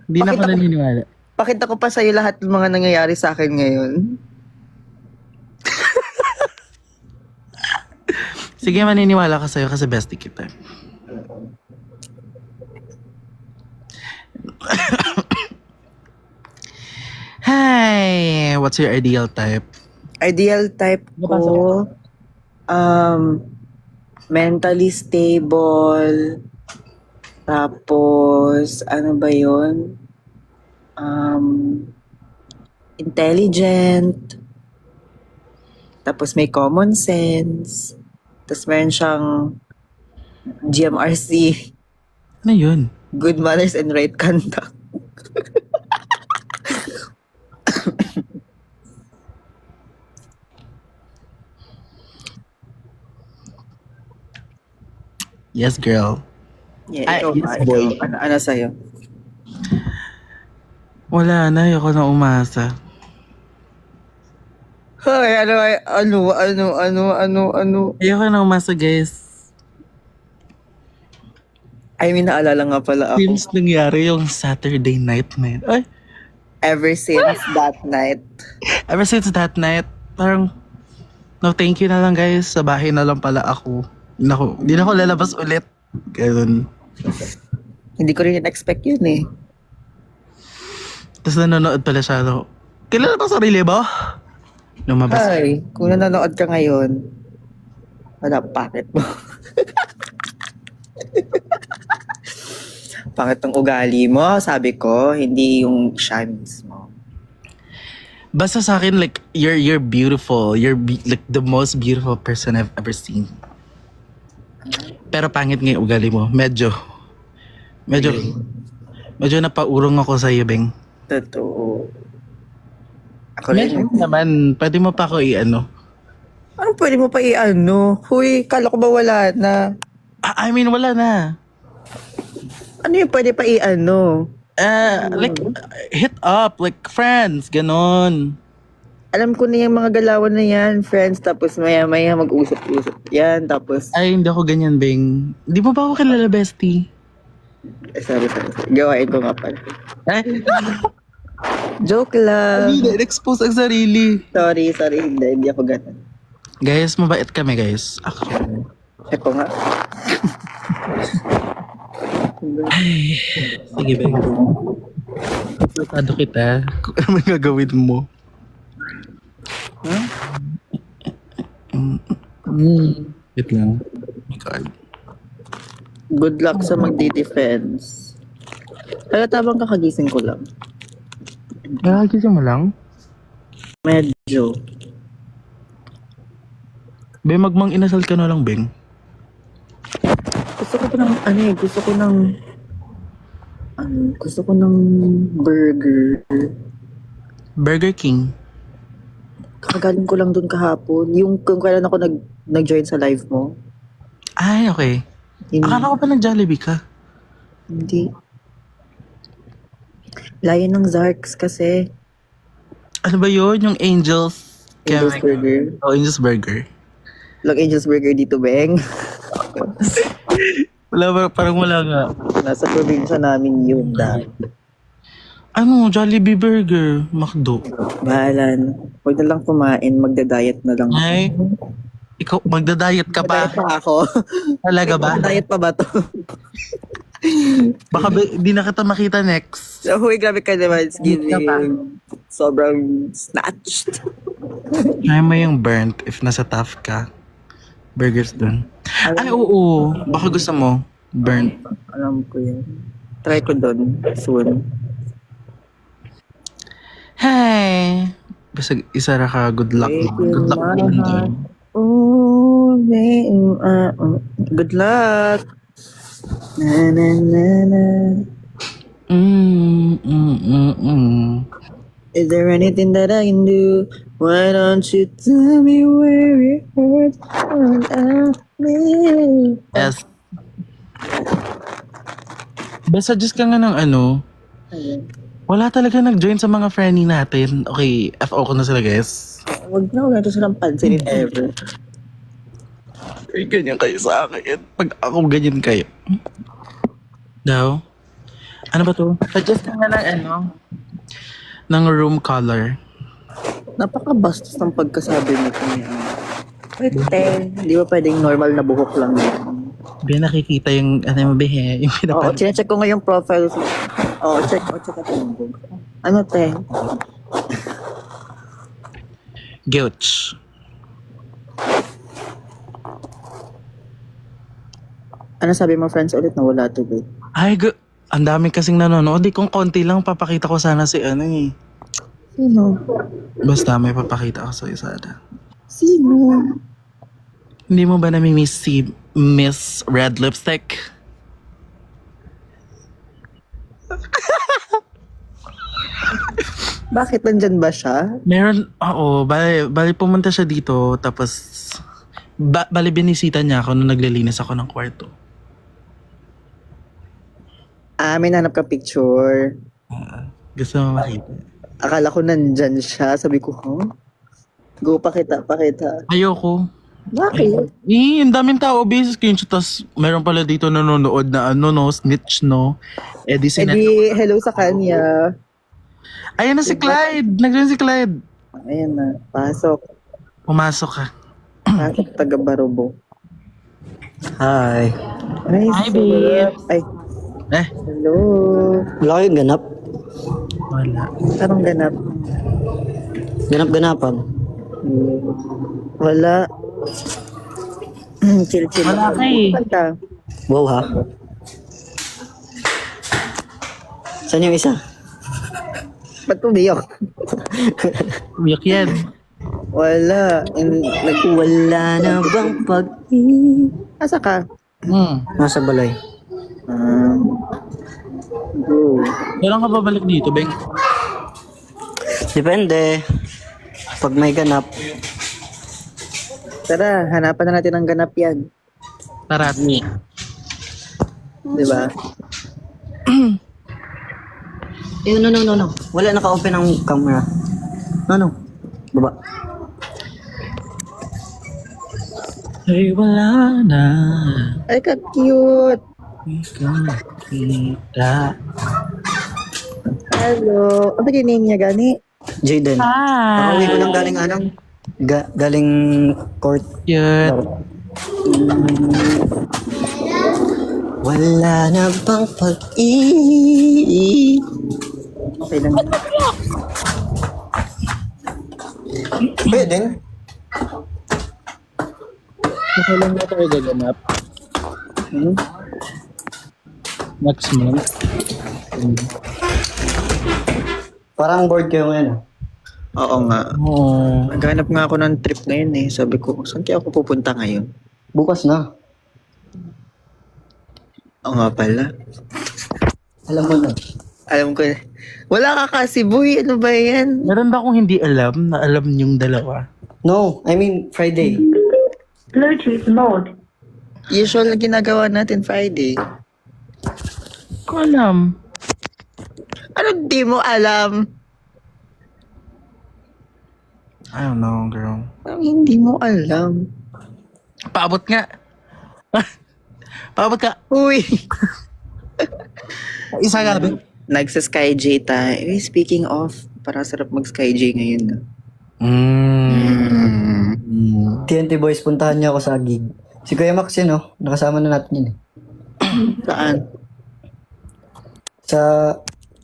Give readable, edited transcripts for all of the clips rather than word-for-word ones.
Hindi na ako Pakita ko, naniniwala. pakita ko pa sa'yo lahat ng mga nangyayari sa akin ngayon. Sige, maniniwala ka sa'yo kasi bestie kita. Hi! What's your ideal type? Ideal type ko, mentally stable, tapos, ano ba yun? Intelligent, tapos may common sense, tapos meron siyang GMRC, Ano yun? good manners and right conduct. Yes, girl. Yeah, Ay, ikaw yes, ba? boy. Ikaw, ano sa'yo? Wala na, ayoko na umasa. Hoy, ano. Ayoko na umasa, guys. I mean, naalala nga pala ako. Since nangyari yung Saturday night na yun. Ay, Ever since that night. ever since that night, parang, no thank you na lang guys. Sa bahay na lang pala ako. Hindi na ako lalabas ulit. Ganun. Hindi ko rin expect yun eh. Tapos nanonood pala siya. No? Kilala ba sarili mo? Lumabas. Ay, kung nanonood ka ngayon, wala, bakit mo? Pangit ng ugali mo, sabi ko, hindi yung siya mismo. Basta sa akin, like, you're beautiful. Like the most beautiful person I've ever seen. Pero pangit nga yung ugali mo. Medyo napaurong ako sa iyo, Beng. Totoo. Ako Medyo rin. naman, pwede mo pa ako i-ano. Anong pwede mo pa i-ano? Huy, kala ko ba wala na? I mean, wala na. Ano yung pwede pa i-ano? Like, hit up, like, friends, ganon. Alam ko na yung mga galawan na yan, friends, tapos maya-maya mag-usap-usap yan, tapos, Ay, hindi ako ganyan, Beng. Di mo ba ako kilala, bestie? sorry. Gawain ko nga pala. Ay, Joke lang. hindi, expose ang sarili. Sorry, hindi ako ganun. Guys, mabait kami, guys. Actually. Check ko nga. Ay, sige, Beng. Matado kita. Kung ano man gagawin mo. Huh? Wait lang. Oh my God. Good luck sa magdi-defense. Kaya tabang kakagising ko lang. Nakagising mo lang? Medyo. Be, magmang inasal ka na lang, Beng. Gusto ko ng burger. Burger King. Kakagaling ko lang dun kahapon. Yung kung kailan ako nag-join sa live mo. Ay, okay. Akala ko pa nag-Jollibee ka. Hindi. Layan ng Zarks kasi. Ano ba yun? Yung Angels? Angel's Burger. Oh, Angels Burger. Lang Angel's Burger dito, Beng. Wala ba? Parang wala nga. Nasa probinsya namin yun. Ano? Jollibee Burger. McDo. Bahala na. Huwag na lang kumain. Magda-diet na lang. Ay, ikaw, magda-diet ka pa? Magda-diet pa ako. Talaga ba? Magda-diet pa ba to? Baka di na kita makita next. So, huy, grabe ka naman. It's giving. Sobrang snatched. Try mo yung burnt if nasa tough ka. Burgers dun. Ay, oo. Baka gusto mo. Burnt. Alam ko yun. Try ko doon soon. Hey! Basta isara ka. Good luck. Good luck din dun. Oh, good luck. Na. Is there anything that I can do? Why don't you tell me where it hurts? Yes. Basta just ka nga ng ano. Wala talaga nag-join sa mga friendly natin. Okay, FO ko na sila, guys. Huwag na ito silang pansinin ever. Ay, ganyan kayo sa akin. Pag ako ganyan kayo. Daw? Ano ba to? Suggest ka nga ng ano? Ng room color. Napakabastos ng pagkasabi mo kung yan. Pwede. Di ba pwedeng normal na buhok lang yan? Hindi nakikita yung, ano mo bihe, yung Oo, pinapan. chinecheck ko nga yung profile. Oo, check natin. Ano, te? Gouch. Ano sabi mo, friends, ulit na wala to, babe? Ay, ang dami kasing nanonood. Di kung konti lang, papakita ko sana si ano eh. Sino? Basta may papakita ko sa isa. Sino? Hindi mo ba nami-miss si Miss Red Lipstick? Bakit nandyan ba siya? Meron, oo, bali pumunta siya dito, tapos, bali binisita niya ako nung naglilinis ako ng kwarto. Ah, may nanap ka picture. Gusto mo makita? Akala ko nandyan siya. Sabi ko, huh? Go, pakita. Ayoko. Bakit? Ang daming tao, basic screenshot, tapos meron pala dito nanonood na ano, no, snitch, no? Eh di Eh sinet. di, hello sa kanya. Ayan na si Clyde! Nandiyan si Clyde! Ayan na, pasok. Pumasok ka. Pasok, taga Barobo. Hi. Ay, Hi, sarap. babe. Ay, Eh, hello. Wala kayong ganap? wala. Anong ganap? Ganap-ganapan. Wala. Chill. Wala ka eh. Saan ka? Wow ha? Saan yung isa? Ba't umiyak? Uyak yan. Wala. Wala na bang pag-ibig? Asa ka? Nasa balay. Go. Kailan ka babalik dito, Beng? Depende. Pag may ganap. Tara, hanapan na natin ang ganap yan. Tara. Di ba? Eh, no. Wala naka-open ang camera. No. Baba. Ay, wala na. Ay, ka-cute. Ikaw kita. Hello. Ano ba yung name niya, gani? Jaden. Nakauwi ko lang galing anong? Galing court. Cute. Wala na bang pag-ibig? Okay lang. Pwede. Okay lang na tayo gaganap. Hmm? Next month. Parang bored kayo ngayon. Oo nga. Oo. Naghanap nga ako ng trip ngayon eh. Sabi ko, saan kaya ako pupunta ngayon? Bukas na. Oo nga pala. Alam mo na. Alam ko na. Wala ka kasi, boy. Ano ba yan? Meron ba akong hindi alam na alam yung dalawa? No, I mean Friday. Bluetooth mode. Usual na ginagawa natin Friday. Ko alam. Ano di mo alam? I don't know, girl. Parang hindi mo alam. Paabot nga. Paabot ka. Uy! Isa ka, Beng. Nagsa-Sky J tayo. Eh, speaking of, parang sarap mag-Sky J ngayon. No? TNT Boys, puntahan niyo ako sa gig. Si Kuya Max yun, oh. Nakasama na natin yun, eh. Saan? Sa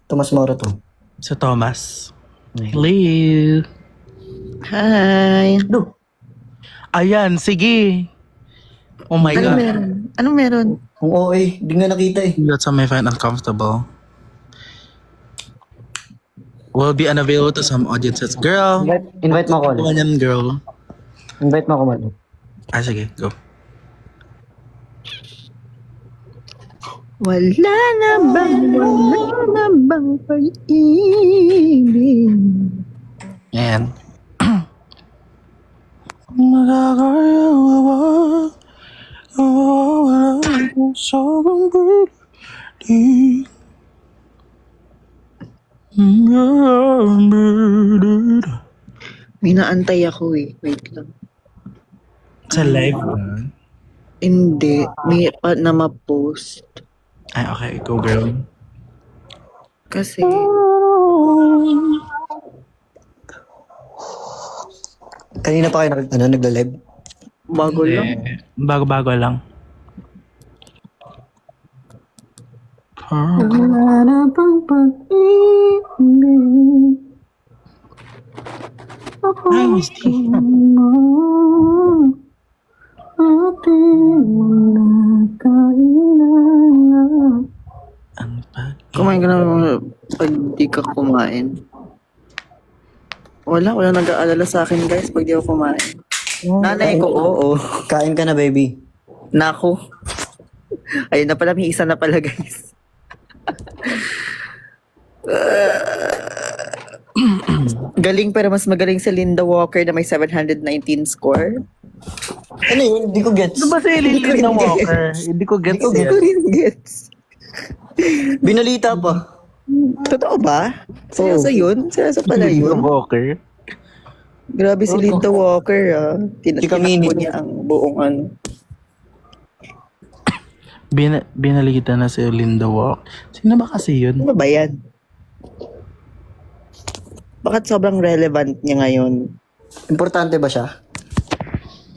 Tomas Moro to. Sa Thomas. Hello. Hi! Do. Ayan, sige. Oh my Ano God. meron? Anong meron? Kung OA, di nga nakita eh. That's how I find uncomfortable. Will be unavailable to some audiences. Girl. Invite mo ako ulit. Ano yan, girl? Invite mo ako ulit. Ah, sige. Go. Wala na bang pag-ibig? Ayan. Magagawa sobrang pretty. May naantay ako eh. Wait lang. Sa live ba? Hindi. May pa na ma-post. Ay, okay. Go, girl. Kasi, Kanina pa kayo nagla-live? bago lang. Bago-bago lang. Wala na bang pag-ibig? Ay, Misty. Ating mga kailangan. Ang pag... Kumain ka na pag di ka kumain. Wala nag-aalala sa akin guys pag di ako kumain. Nanay ko, oo. Kain ka na, baby. Nako. Ayun na pala, may isa na pala guys. Galing pero mas magaling si Linda Walker na may 719 score. Ano yun? Hindi ko gets. Ano ba si Linda Walker? Hindi ko gets Hindi ko yan. rin gets. Binalita pa. Totoo ba? Seryoso yun? Seryoso pala Linda yun? Walker? Grabe si Linda Walker ah. Chika Mini. Tinakbo niya ang buong ano. Binalita na si Linda Walker. Sino ba kasi yun? Ano ba yan? Bakit sobrang relevant niya ngayon? Importante ba siya?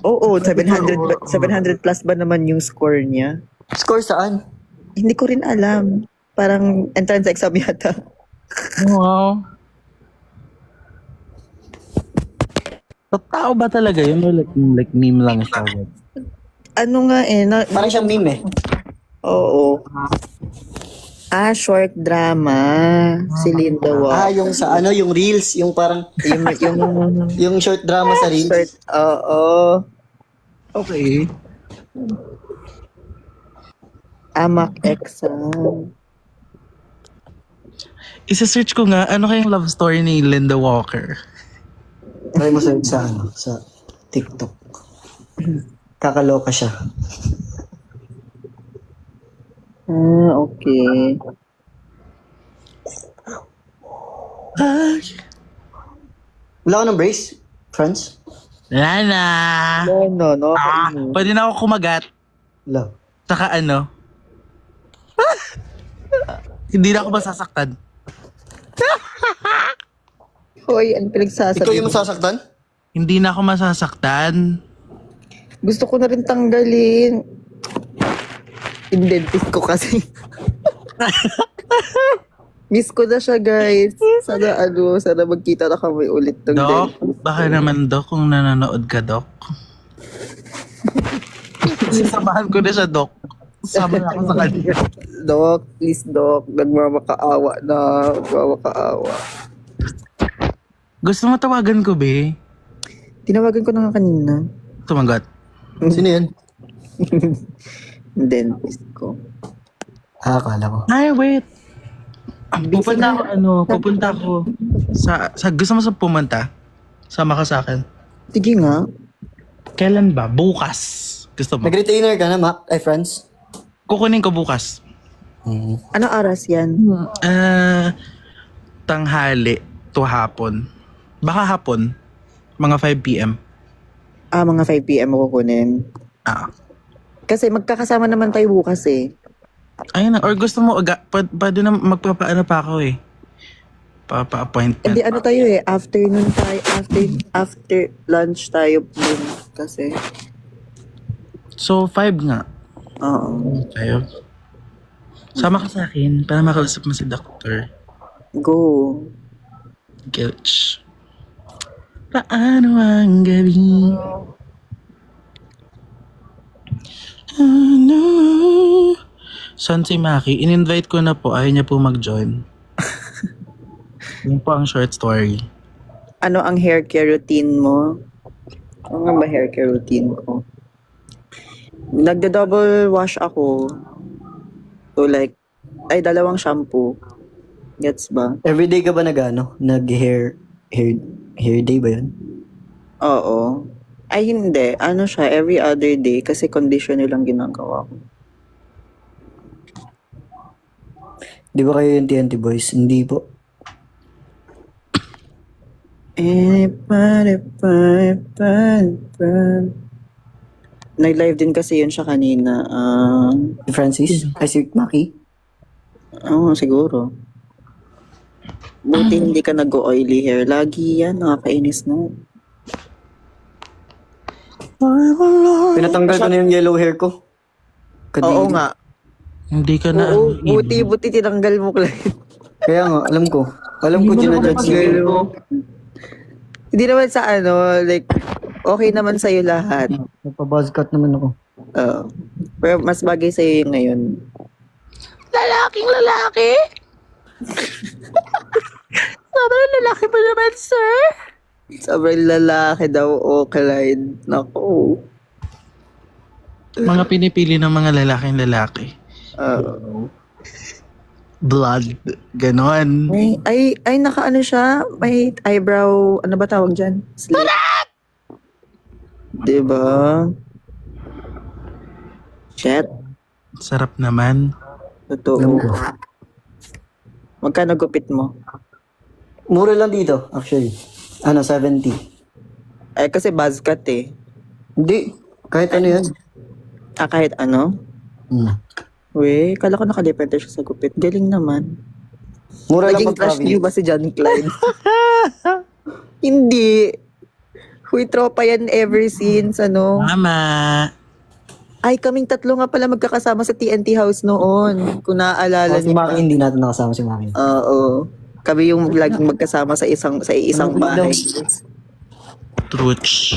Oo, 700 plus ba naman yung score niya? Score saan? Hindi ko rin alam. Parang entrance exam yata. Wow. Tao ba talaga yun? Or like meme lang siya? Ano nga eh, Parang siyang meme eh. oo. Short drama. Si Linda Walker. Yung sa yung reels, yung parang, yung yung short drama sa reels. short, oo. Okay. Amak exam. Isa-search ko nga, ano kayang love story ni Linda Walker? Try mo search sa TikTok. Kakaloka siya. Okay. Ay, Wala ka ng brace, friends? Lana! No. Pwede na ako kumagat. Wala. Saka ano? Hindi na ako masasaktan. Hoy, ano pinagsasabi Ikaw yung mo? masasaktan? Hindi na ako masasaktan. Gusto ko na rin tanggalin. Yung dentist ko kasi. Miss ko na siya, guys. Sana magkita na kami ulit ng Dok, dentist. baka naman Dok kung nanonood ka, Dok. Sasamahan ko na siya, Dok. Sama na ako sa kanya. Doc, please, Doc. Nagmamakaawa na. Nagmamakaawa. Gusto mo tawagan ko, be? Tinawagan ko na nga kanina. Tumagot. Sino yun? Yung dentist ko. Akala ko. Ay, wait. Pupunta ako sa gusto mo sa pumunta? Sama ka sa akin. Sige nga. Kailan ba? Bukas. Gusto mo? Nag-retainer ka na, Mac? Ay, friends? Kukunin ko bukas. Anong oras yan? Tanghali to hapon. Baka hapon. Mga 5 p.m. Mga 5 p.m. ako kunin. Kasi magkakasama naman tayo bukas eh. Ayun na. Or gusto mo, pwede na magpapaano pa ako eh. Pa-appointment. Hindi ano tayo eh. Afternoon tayo. After lunch tayo dun. Kasi. So, 5 nga. Oo. Tayo. Sama ka sa akin para makausap mo si Doctor. Go. Gilch. Paano ang gabi? Ano? Saan si Maki? In-invite ko na po. Ayaw niya po mag-join. Yun po ang short story. Ano ang hair care routine mo? Ano nga ba hair care routine ko? Nagda-double wash ako. So like, dalawang shampoo. Gets ba? Everyday ka ba nag-hair day ba yun? Oo. Ay hindi. Ano siya, every other day kasi conditioner lang ginagawa ko. Di ba kayo yung TNT boys? Hindi po. Nag-live din kasi yun siya kanina. Si Francis? Ay, si Maki? Oo, siguro. Buti hindi ka nag-oily hair. Lagi yan, nakakainis na. Pinatanggal ko na yung yellow hair ko. Oo nga. Hindi ka na. Oo, buti tinanggal mo, Clyde. Kaya nga, alam ko. Alam ko, ginajudge ko. Hindi naman sa ano, like, okay naman sa'yo lahat. Nagpa-buzzcut naman ako. Pero mas bagay sa'yo yung ngayon. Lalaking lalaki? Sobrang lalaki pa naman, sir. Sobrang lalaki daw, Clyde. Naku. Mga pinipili ng mga lalaking lalaki. Blood. Ganon. Ay, naka-ano siya? May eyebrow, ano ba tawag dyan? Slit. Diba? Shit. Sarap naman. Totoo. Magkano gupit mo? Mura lang dito, actually. 70. Eh, kasi buzzcut eh. Hindi. Kahit ano yan. Kahit ano? We, kala ko nakadepende siya sa gupit. Galing naman. Mura lang Naging crush niyo ba si John Clyde? Hindi. Huy, tropa yan ever since, ano. Mama. Ay, kaming tatlo nga pala magkakasama sa TNT house noon. Kung naaalala Si niyo. Maki, hindi natin nakasama si Maki. Oo. Kami yung laging magkasama sa isang bahay. Truth.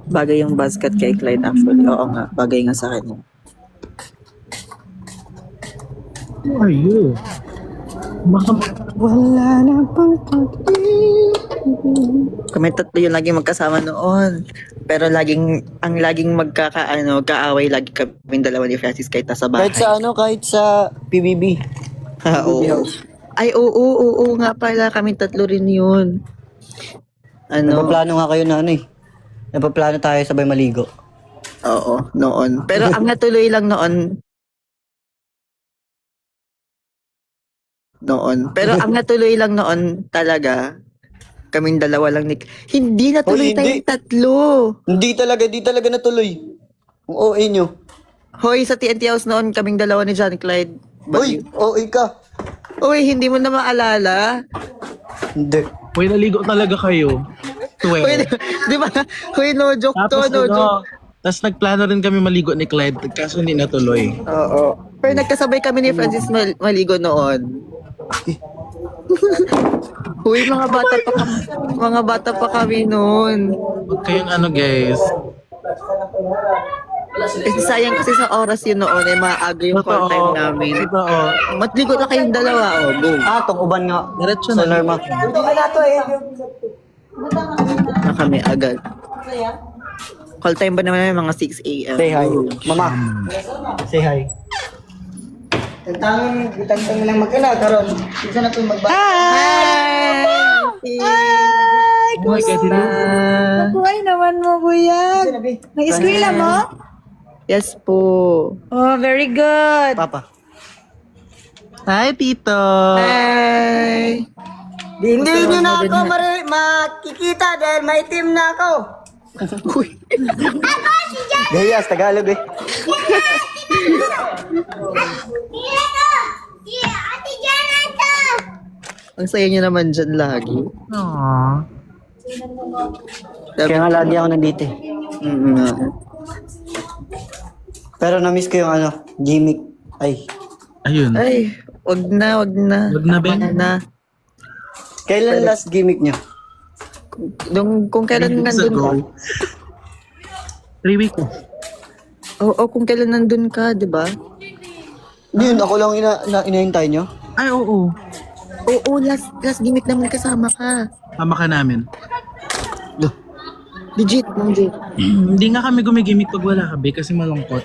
Bagay yung basket kay Clyde actually. Oo nga, bagay nga sa akin. Who are you? Wala na pang Kami tatlo yung laging magkasama noon. Pero ang laging kaaway lagi kami dalawa ni Francis kahit nasa bahay. Kahit sa PBB. Oo. Ay, oo nga pala. Kami tatlo rin yun. Nagpaplano nga kayo na Nagpaplano tayo sabay maligo. Oo, noon. Pero ang natuloy lang noon. Pero ang natuloy lang noon talaga, kaming dalawa lang ni... Hindi natuloy Hoy, hindi. tayong tatlo. Hindi talaga natuloy. Ang OA nyo. Hoy, sa TNT house noon, kaming dalawa ni John Clyde. Uy, OA ka. Uy, hindi mo na maalala? Hindi. Uy, naligo talaga kayo. Uy, 12. di ba? Uy, no joke Tapos to, no joke. tapos nagplano rin kami maligo ni Clyde, kaso hindi natuloy. Oo. Pero nagkasabay kami ni Francis maligo noon. Uy, mga bata pa kami noon. Huwag kayong guys. Kasi sayang kasi sa oras yun noon, maaga yung call time namin. Totoo. Matligo na kayong dalawa, go. Tong uban nga. Diretso Sa na. Norma. Na kami agad. Call time ba naman namin mga 6 a.m.? Say hi. Mama. Say hi. Tantang lang magkana karon. Isa na to magba. Hi! Oh my God, Buhay naman mo, Kuya. Nag-eskwela mo? Yes po. Oh, very good. Papa. Hi, Tito. Hi! Hindi nyo na ako makikita dahil maitim na ako. Uy, Gayas, Tagalog ang saya niyo naman dyan lagi. Aww. Kaya nga lagi ako nandito eh. Pero na-miss ko yung gimmick. Ayun. Ay, wag na. Wag na, Ben. Tama na. Kailan last gimmick nyo? Kung kailan nandun ka. 3 weeks. Oo, kung kailan nandun ka, di ba? Yun, ako lang inahintay nyo. Ay, oo. Oo, last gimmick naman kasama ka. Tama ka namin. Legit. Hindi nga kami gumigimik pag wala ka, be, kasi malungkot.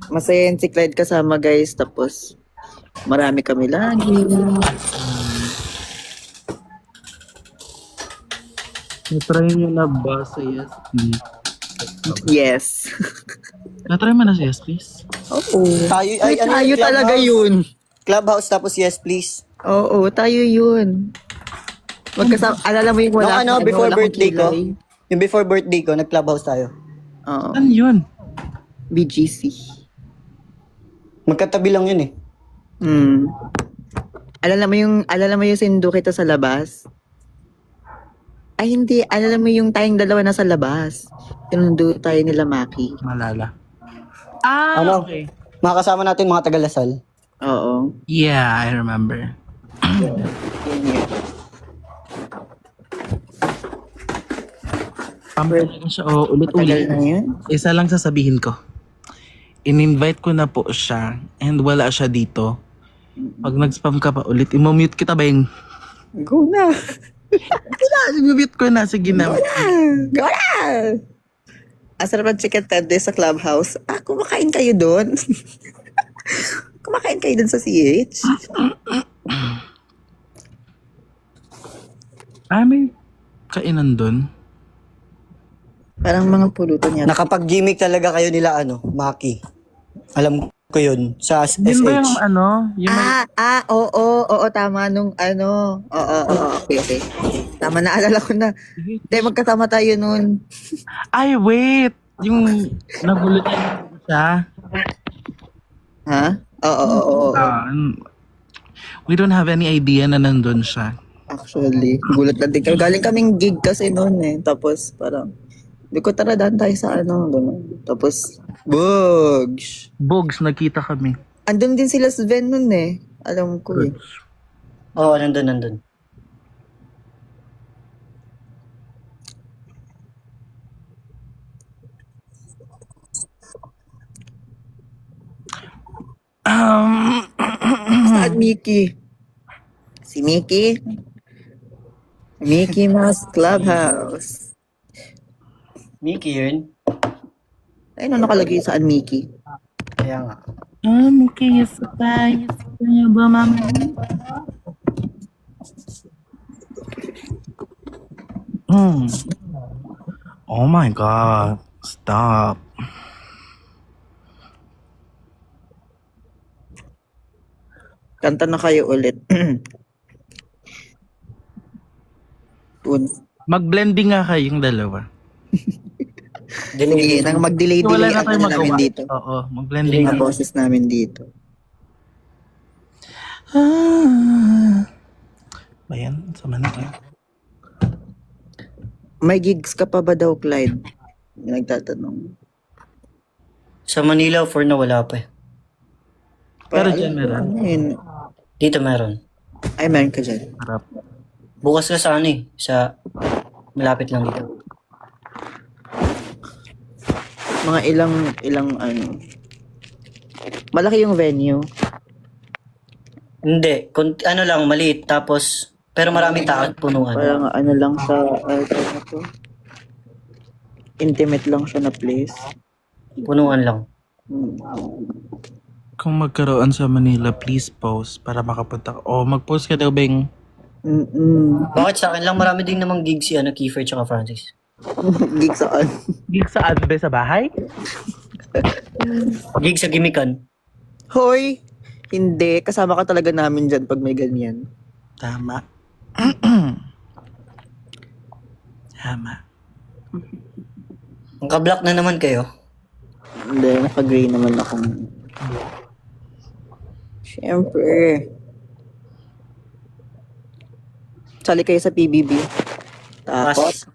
Masaya yan si Clyde kasama, guys. Tapos, marami kami lagi. Natry nyo na ba sa ESP? Yes. Natry mo na sa ESP? Oo. Tayo, Tayo talaga yun. Clubhouse tapos yes please. Oo, tayo yun. Magkasama, alala mo yung wala Nung before wala akong birthday ko, kilay. yung before birthday ko, nag-clubhouse tayo. Oo. Ano yun? BGC. Magkatabi lang yun eh. Hmm. Alala mo yung sindo kita sa labas? Ay, hindi. Alala mo yung tayong dalawa na sa labas. Sinundo tayo nila, Maki. Malala. Ah, Ano? okay. Mga kasama natin mga taga-Lasal. Oo. Yeah, I remember. Pamperang siya, Matagal ulit-ulit. na yun. Isa lang sasabihin ko. In-invite ko na po siya and wala siya dito. Pag nag-spam ka pa ulit, imamute kita ba yung... Go na. I-mute ko na, sige na. Go na! Asarap ang chicken tender sa clubhouse. Ah, kumakain kayo doon? Kumakain kayo doon sa CH? Ah, may kainan dun. Parang mga pulutan niya. Nakapag-gimmick talaga kayo nila Maki. Alam ko yun sa SH. Yun ba yung ano? Yung may... Oo, tama nung ano. Okay. Tama, naalala ko na. Hindi, magkasama tayo nun. Ay, wait! Yung nagulitan siya. Ha? Oo. We don't have any idea na nandun siya. Actually, gulat lang din kami. Galing kaming gig kasi noon eh. Tapos parang, hindi ko tara daan tayo sa ano. Ganun. Tapos, bugs. Bogs, nakita kami. Andun din sila Sven nun eh. Alam ko eh. Oo, nandun. Saan Mickey? Si Mickey? Mickey Mouse Clubhouse. Miki yun. Ayun na nakalagay saan Mickey. Kaya nga. Okay, yes pa ba, mama? Oh my God. Stop. Kanta na kayo ulit. Mag-blending nga kayong dalawa. Sige, nang mag-delay Wala na ang tayo ano namin magawa. dito. Oo, mag-blending Ang nga. boses namin dito. Bayan, sama na kayo. May gigs ka pa ba daw, Clyde? Nagtatanong. Sa Manila, for na wala pa eh. Pero dyan meron. Ayun. Dito meron. Ay, meron ka dyan. Harap. Bukas ka sa ano eh. Sa malapit lang dito. Mga ilang ano. Malaki yung venue. Hindi. Ano lang, maliit. Tapos, pero maraming tao at punuan. Parang ano lang sa, ano to? Intimate lang siya na place. Punuan lang. Kung magkaroon sa Manila, please post para makapunta ka. O, mag-post ka daw, Beng. Bakit sa akin lang marami din namang gig si Kiefer tsaka Francis. Gig saan? Gig saan ba? Sa bahay? Gig sa Gimikan. Hoy! Hindi. Kasama ka talaga namin dyan pag may ganyan. Tama. Tama. Ang ka-block na naman kayo. Hindi. Naka-gray naman akong... Siyempre. Sali kayo sa PBB. Pas.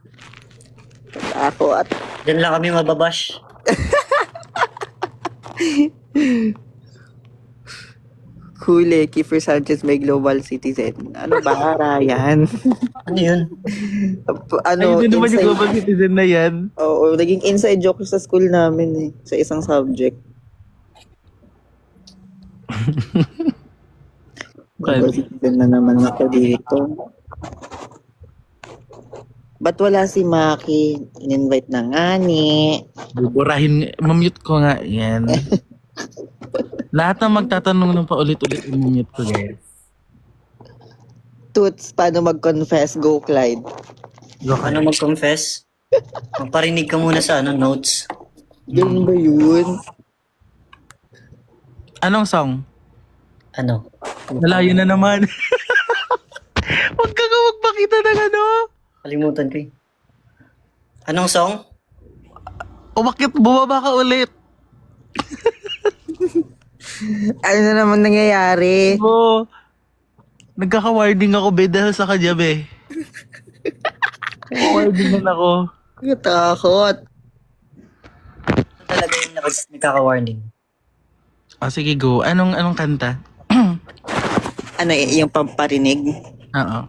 Takot. Diyan lang kami mababash. Huli, Kiefer Sanchez may global citizen. Ano ba, Ryan? Ano yun? Ano, Ay, hindi naman yung inside, global citizen na yan. oo, naging inside joke sa school namin eh, sa isang subject. Global citizen na naman ako dito. Ba't wala si Maki? In-invite na nga ni. Buburahin. Mamute ko nga yan. Lahat ng magtatanong ng paulit-ulit, i-mute ko, guys. Toots, paano mag-confess? Go, Clyde. Go ka. Ano mag-confess? Magparinig ka muna sa notes. Ganun ba yun? Anong song? Ano? Nalayo na naman. Huwag ka nga magpakita ng ano. Kalimutan ko eh. Anong song? O bakit bumaba ka ulit? Ano na naman nangyayari? Oo. Nagkaka-warding ako, be, dahil sa kanya, be. Warding na ako. Takot. Talaga yung nagkaka-warning. Sige, go. Anong kanta? Ano yung pamparinig? Oo.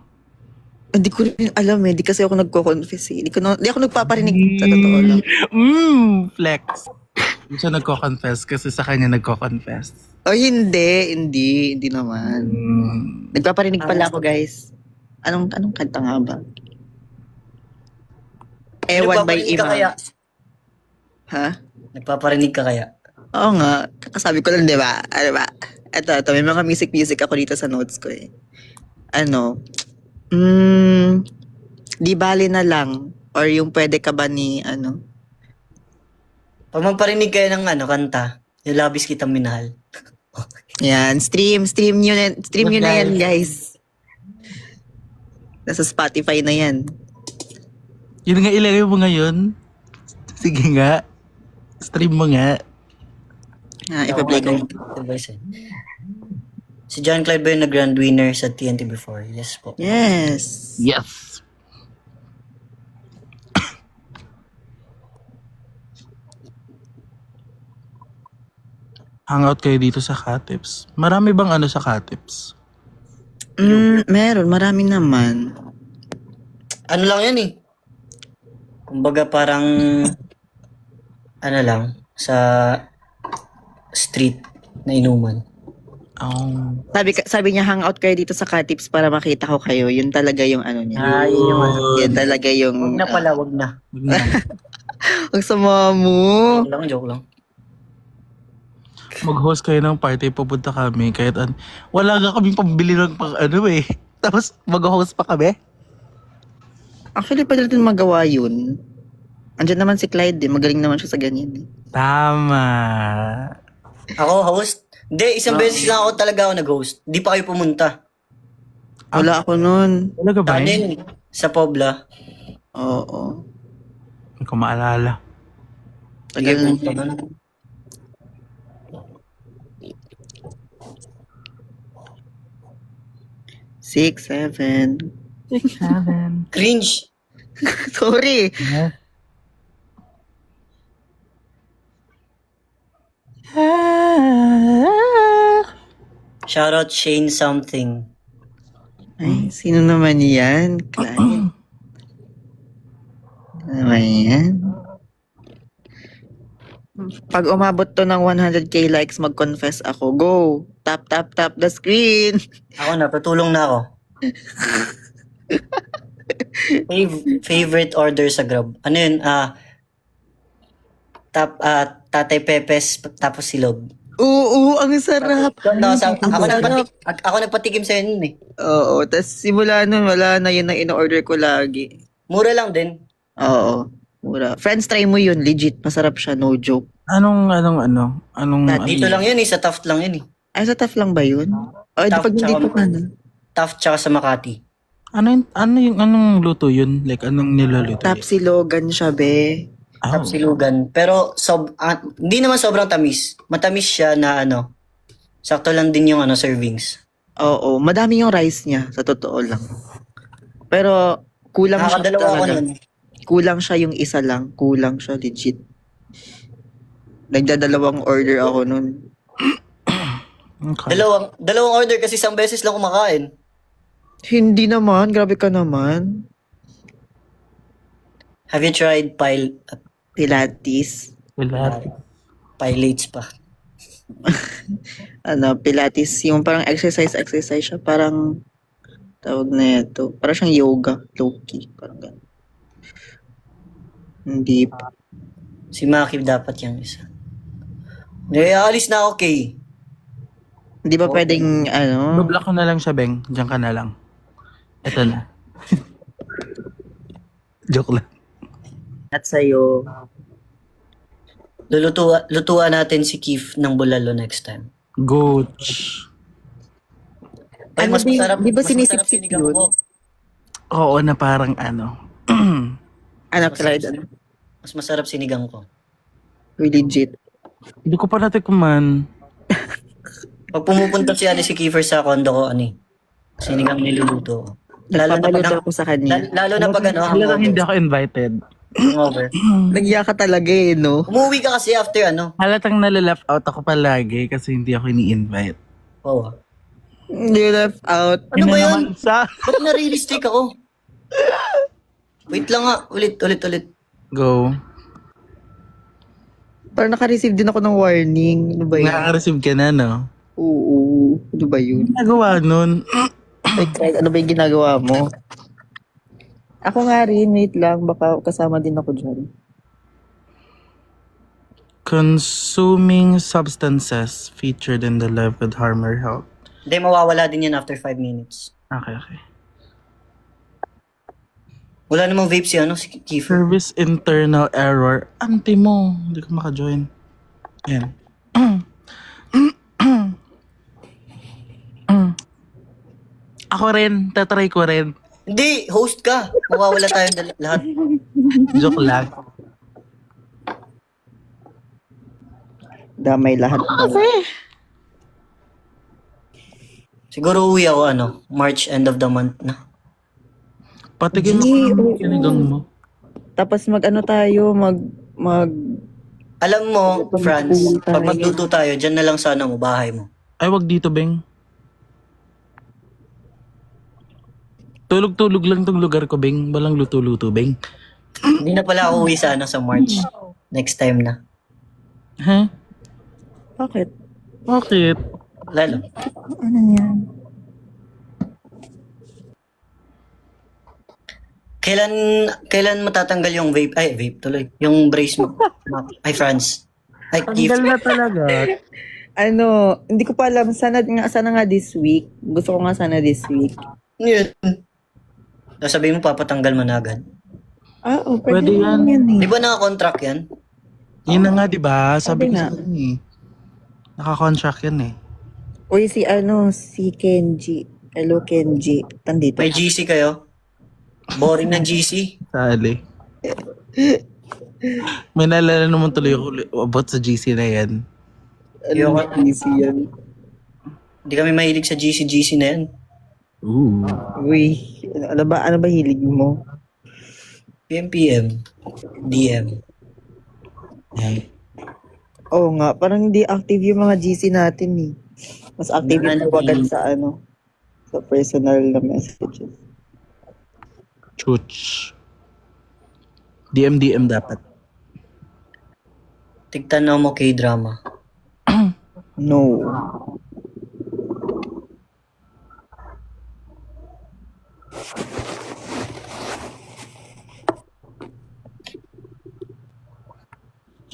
Hindi ko rin alam eh. Hindi kasi ako nagko-confess eh. Hindi ako nagpaparinig sa totoo lang. Flex. Hindi siya nagko-confess kasi sa kanya nagko-confess. Oh, hindi. Hindi naman. Nagpaparinig pala ako, guys. Anong kanta nga ba? Ewan by Nagpaparinig ka kaya? Ima. Ha? Nagpaparinig ka kaya? Oo nga. Kakasabi ko lang, di ba? Ano ba? Ito. May mga music ako dito sa notes ko eh. Di bali na lang. Or yung pwede ka ba ni, Pag magparinig kayo ng kanta, yung labis kitang minahal. Yan. Stream nyo na yan, guys. Nasa Spotify na yan. Yun nga, ilagay mo ngayon. Sige nga. Stream mo nga. Ipa-play ko. Si John Clyde ba yung nag-grand winner sa TNT before? Yes po. Yes. Yes. Hangout kayo dito sa Katips. Marami bang sa Katips? Meron. Marami naman. Ano lang yan eh. Kumbaga parang lang sa street na inuman. Oh. Sabi niya, hangout kayo dito sa Katips para makita ko kayo. Yun talaga yung niya. Yun yung Yan talaga yung... Wag na pala, wag na. Ang sama mo. Joke lang. Mag-host kayo ng party, pupunta kami. Kahit wala nga kaming pambili ng eh. Tapos mag-host pa kami. Actually, pwede natin magawa yun. Andiyan naman si Clyde eh. Magaling naman siya sa ganyan eh. Tama. Ako, host? Hindi, isang beses lang ako talaga nag-host. Di pa kayo pumunta. Wala ako nun. Talaga ba? Tanin, sa Pobla. Oo. Hindi ko maalala. Tagal na. Six, seven. 6, 7. Cringe. Sorry. Shoutout Shane something. Ay, sino naman yan? Clyde. Ano naman yan? Pag umabot to ng 100k likes, mag-confess ako. Go! Tap, tap, tap the screen! Ako na, tutulong na ako. Favorite order sa Grab. Ano yun? Tatay Pepes, tapos silog. Oo, ang sarap! Ako nagpatikim sa yun eh. Oo, tas simula nun, wala na yun ang in-order ko lagi. Mura lang din. Oo, mura. Friends, try mo yun. Legit, masarap siya. No joke. Anong Dito lang yun eh, sa Taft lang yun eh. Ay, sa tough lang ba yun? O, di Tough, pag hindi tsaka- pa na. Taft tsaka sa Makati. Anong luto yun? Like, anong niluluto Tap silogan siya, be. Oh. Taft silugan. Pero hindi naman sobrang tamis. Matamis siya na sakto lang din yung servings. Oo, madami yung rice niya, sa totoo lang. Pero, kulang siya Nakakadalawa ako talaga. nun. Kulang siya yung isa lang. Kulang siya, legit. Nagdadalawang order ako nun. Okay. Dalawang order kasi isang beses lang kumakain. Hindi naman, grabe ka naman. Have you tried Pilates. Wala. pilates pa? Pilates, yung parang exercise siya. Parang, tawag na ito. Parang siyang yoga, low-key. Parang gano'n. Hindi pa. Si Maki dapat yung isa. Alis na ako, Kay. Hindi ba pwedeng, Block ko na lang siya, Beng. Diyan ka na lang. Ito na. Joke lang. at sa'yo. Lutuan natin si Keith ng bulalo next time. Gooch. Ay, Ano mas ba yun? masarap, Di ba mas masarap sinisip sinigang yun? ko. Oo na parang Clyde, Mas masarap sinigang ko. legit. Hindi ko pa natikman. Pag pumupunta si Kiefer sa condo ko, ano eh, sinigang niluluto ko. Lalo na pag, Nagpapaluto ako sa kanya. lalo na pag ano, Talagang hindi hangover. ako invited. Hangover. Nagya ka talaga eh, no? Umuwi ka kasi after ano. Halatang nalileft out ako palagi kasi hindi ako ini-invite. Oo. You left out. Ano ba yun? naman sa... Ba't na-realistic ako? Wait lang nga. Ulit. Go. Parang naka-receive din ako ng warning. Ano ba yun? Nakaka-receive ka na, no? Oo. Ano ba yun? Nagawa nun. Ay, Christ, ano ba yung ginagawa mo? Ako nga rin, wait lang. Baka kasama din ako dyan. Consuming substances featured in the live would harm your health. Hindi, mawawala din yan after 5 minutes. Okay. Wala namang vape si Kiefer. Service internal error. Ante mo. Hindi ko maka-join. Yan. Ako rin. Tatry ko rin. Hindi, host ka. Mawawala tayong lahat. Joke lang. Damay lahat. Siguro uwi ako, March, end of the month na. Patigin mo Gee, kung oo. kinigang mo. Tapos tayo, Alam mo, Franz, Magluto pag tayo. magluto tayo, dyan na lang sana mo, bahay mo. Ay, wag dito, Beng. Tulog-tulog lang tong lugar ko, Beng. Walang luto-luto, Beng. Hindi na pala ako uwi sana sa March. Next time na. Ha? Bakit? Bakit? Lalo. Ano yan? Kailan matatanggal yung vape? Ay, vape tuloy. Yung brace mo. Ay, Franz. Ay, Keith. Tanggal na talaga. Hindi ko pa alam. Sana nga this week. Gusto ko nga sana this week. Yun. Sasabihin mo, papatanggal mo na agad. Pwede yan. Di ba naka-contract yan? Yun na nga, di ba? Sabi ko Sabi nga. sa kanya eh. Naka-contract yan eh. Uy, si Kenji. Hello, Kenji. Tandito. May GC kayo? Boring ng GC. Sali. May naalala naman tuloy ako about sa GC na yan. Yung- Easy yan. Hindi kami mahilig sa GC na yan. Ooh. Uy, ano ba hilig mo? PMPM. DM. Yan. Oo nga, parang hindi active yung mga GC natin eh. Mas active yung Nandi. tawagan sa personal na messages. Chuch. DM dapat. Tigtanaw mo K-drama. No.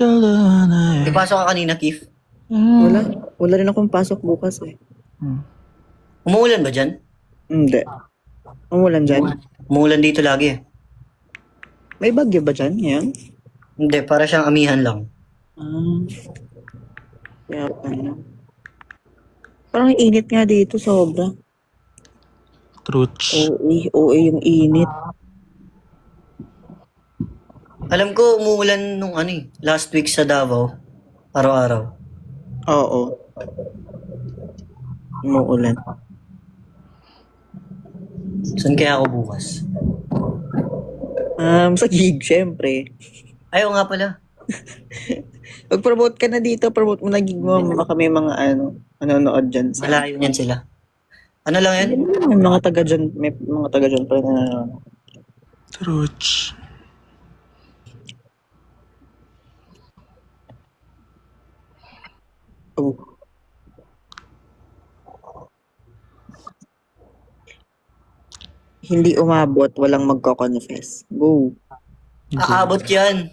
Di pasok ka kanina, Keith? Wala rin akong pasok bukas eh. Umuulan ba dyan? Hindi. Umulan dyan? Umuulan dito lagi eh. May bagyo ba dyan ngayon? Hindi, para siyang amihan lang. Kaya pala. Parang init nga dito, sobra. Truch. Oo, yung init. Alam ko, umuulan nung last week sa Davao. Araw-araw. Oo. Umuulan. Saan kaya ako bukas? Sa gig, syempre. Ayaw nga pala. Mag-promote ka na dito, promote mo na gig mo. Baka may mga manonood dyan. Malayo niyan sila. Ano lang yan? May mga taga dyan, pa rin na nanonood. Truch. Oh. Hindi umabot, walang magko-confess. Go. Aabot yan.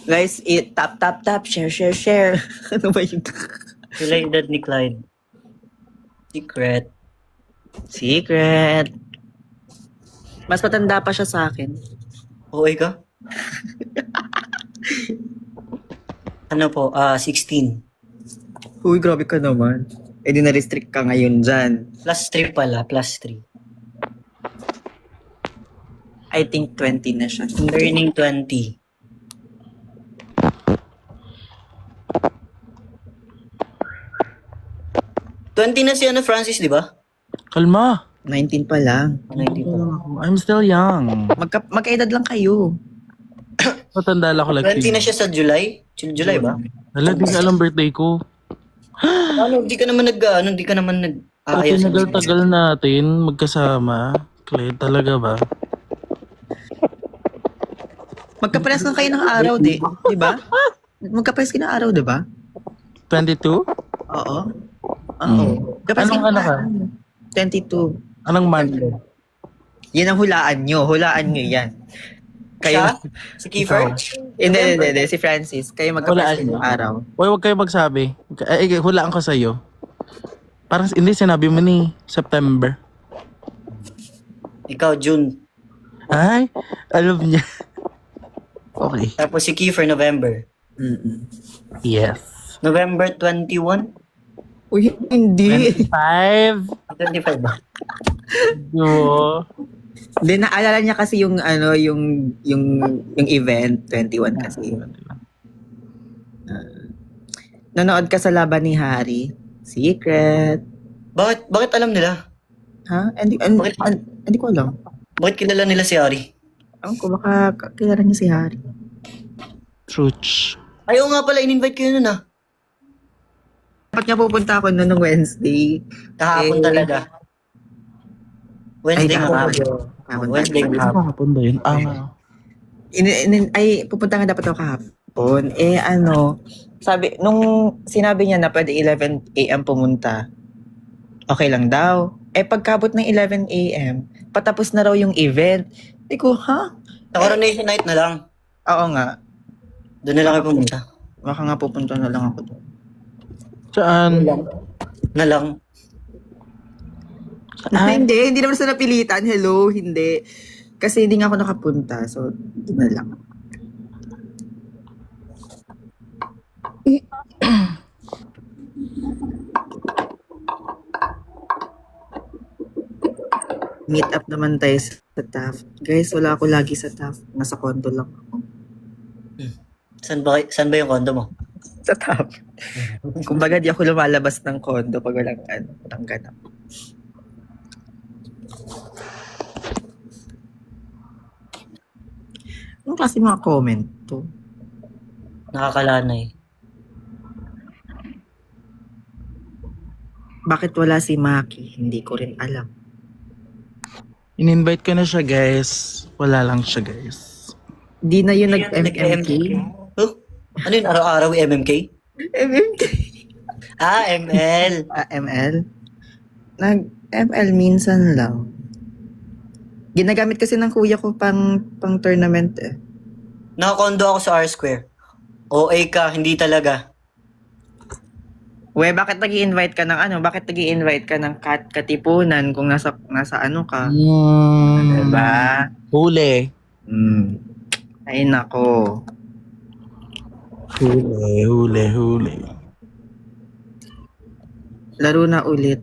Guys, tap, share. Ano ba yun? Sila yung edad ni Clyde. Secret. Mas matanda pa siya sa akin. Okay ka? Ano po? 16. Uy, grabe ka naman. Eh di na-restrict ka ngayon dyan. Plus 3 pala. Plus 3. I think 20 na siya. Turning 20. 20 na si Francis, di ba? Kalma. 19 pa lang. 19 pa. I'm still young. Magkaedad lang kayo. Matanda lang ako like 20 na siya sa July? July ba? Hala, di ka alam birthday ko. Ano, hindi ka naman At tinagal-tagal natin magkasama. Clay, talaga ba? Magkapares lang kayo ng araw, di ba? Magkapares kayo ng araw, di ba? 22? Oo. Kapares Anong kayo ano ng ka? araw. 22. Anong month? Yan ang hulaan nyo. Hulaan nyo yan. Siya? Kayo. Si Kiefer? Hindi. Si Francis. Kayo magkapares Hulaan kayo nyo. ng araw. Uy, huwag kayo magsabi. Hulaan ko sa'yo. Parang hindi, sinabi mo ni September. Ikaw, June. Ay, alam niya. Okay. Tapos si Kiefer, November. Yes. November 21? Uy, hindi. 25. 25 ba? Yo. Hindi, naalala niya kasi yung event. 21 kasi. Nanood ka sa laban ni Harry. Secret. Bakit alam nila? Ha? Hindi ko alam. Bakit kilala nila si Ari? Alam ko, baka kilala niya si Harry. Truth. Ayaw nga pala, in-invite ko yun ah. Dapat nga pupunta ako noon ng Wednesday. Kahapon talaga. Wednesday kahapon. Wednesday kahapon. Kahapon ba yun? Pupunta nga dapat ako kahapon. Sabi, nung sinabi niya na pwede 11 a.m. pumunta, okay lang daw. Pagkabot ng 11 a.m., patapos na raw yung event. Hindi ko, ha? Sa Coronation Night na lang. Oo nga. Doon na lang kayo pumunta. Baka nga pupunta na lang ako doon. Saan? Na lang. Hindi naman sa napilitan. Hello, hindi. Kasi hindi nga ako nakapunta. So, doon na lang. Meet up naman tayo sa Taft. Guys, wala ako lagi sa Taft. Nasa condo lang ako. Saan ba yung condo mo? Sa Taft. Kumbaga, di ako lumalabas ng condo pag walang ganap. Anong klase mga comment to? Nakakalanay. Bakit wala si Maki? Hindi ko rin alam. In-invite ko na siya, guys. Wala lang siya, guys. Di na yun nag-MMK? Huh? Ano yun? Araw-araw yung MMK? MMK? ML. ML? Nag-ML minsan lang. Ginagamit kasi ng kuya ko pang tournament eh. Nakakondo ako sa R-Square. OA ka, hindi talaga. We, bakit nag-i-invite ka ng Bakit nag-i-invite ka ng katipunan kung nasa ano ka? Diba? Huli. Ay nako. Huli. Laro na ulit.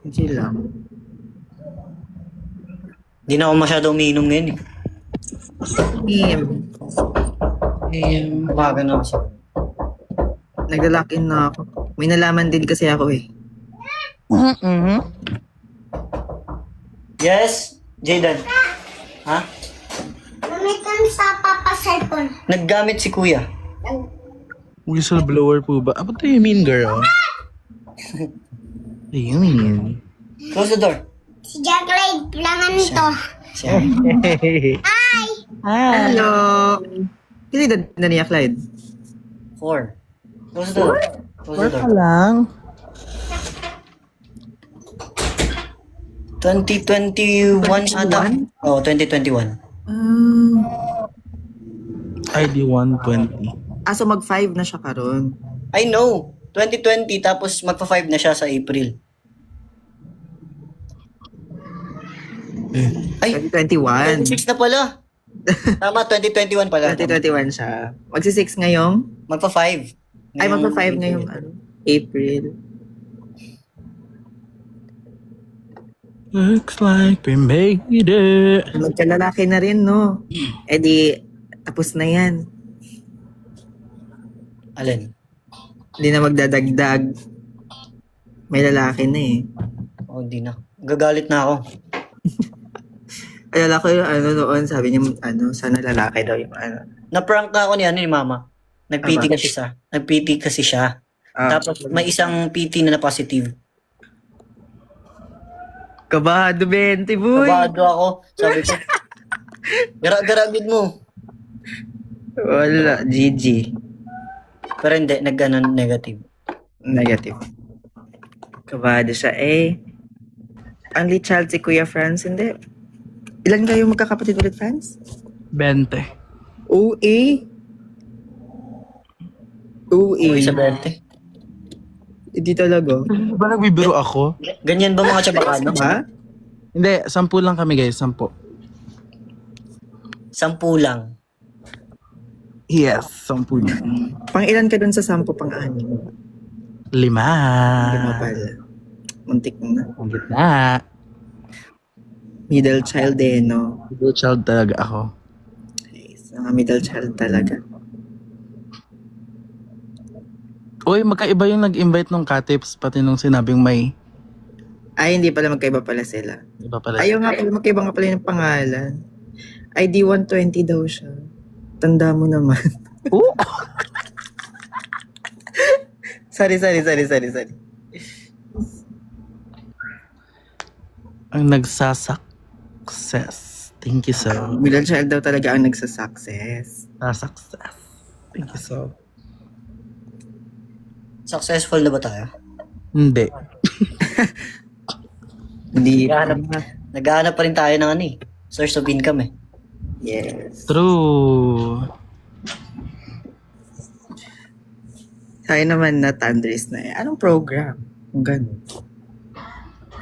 Hindi lang. Hindi na ako masyado umiinom ngayon eh. Umaga na ako siya. Naglalak-in na ako. May nalaman din kasi ako eh. Yes, Jaydan. Ha? Gamitan sa papa cellphone. Naggamit si kuya. Whistleblower po ba? What do you mean, girl? What do you mean? Close the door. Si Jacqueline, plangan nito. Siya. Hello! Hindi na niya, Clyde. 4. Close the door. Close the door. lang. 2021 ata. Oh, 2021. ID 120. So mag-5 na siya karon. I know. 2020 tapos magpa-5 na siya sa April. Ay, 2021. 26 na pala. Tama, 2021 pala. 2021 siya. Magsi-6 ngayong? Magpa-5. Ay, magpa-5 ngayong April. Looks like we made it. Magkalalaki na rin, no? Di, tapos na yan. Alin? Hindi na magdadagdag. May lalaki na eh. Oh, hindi na. Gagalit na ako. Alala ko yung ano noon, sabi niya, sana lalaki daw yung ano. Na-prank na ako ni Mama. Nag-PT Aba. kasi siya. Nag-PT kasi siya. Ah, Tapos may isang PT na positive. kabado, 20, boy. Kabado ako. Sabi ko, gara-garagid mo. Wala, GG. Pero hindi, negative. Negative. Kabado siya eh. Only child si Kuya Franz, hindi. Ilan kayo magkakapatid ulit, Franz? 20. OA? OA. Uy, sa 20. Hindi talaga. Ba nagbibiro ako? Ganyan ba mga Chabacano? Ha? Hindi, 10 lang kami guys, 10. 10 lang. Yes, 10 na. Pang ilan ka dun sa 10 pang-anim? 5. Lima pala. Muntik na. Ang gitna. Middle child eh, no? Middle child talaga ako. Yes, mga middle child talaga. Uy, magkaiba yung nag-invite nung Katips, pati nung sinabing may... Ay, hindi pala magkaiba pala sila. Iba pala. Ayaw nga pala, magkaiba nga pala yung pangalan. ID 120 daw siya. Tanda mo naman. Oh! sorry. Ang nagsa-success. Thank you so. Middle child daw talaga ang nagsa-success. Success. Thank you so. Successful na ba tayo? Hindi. Hindi. Naghahanap pa rin tayo ng source of income eh. Yes. True. Tayo naman na Tandris na eh. Anong program? Kung ganun.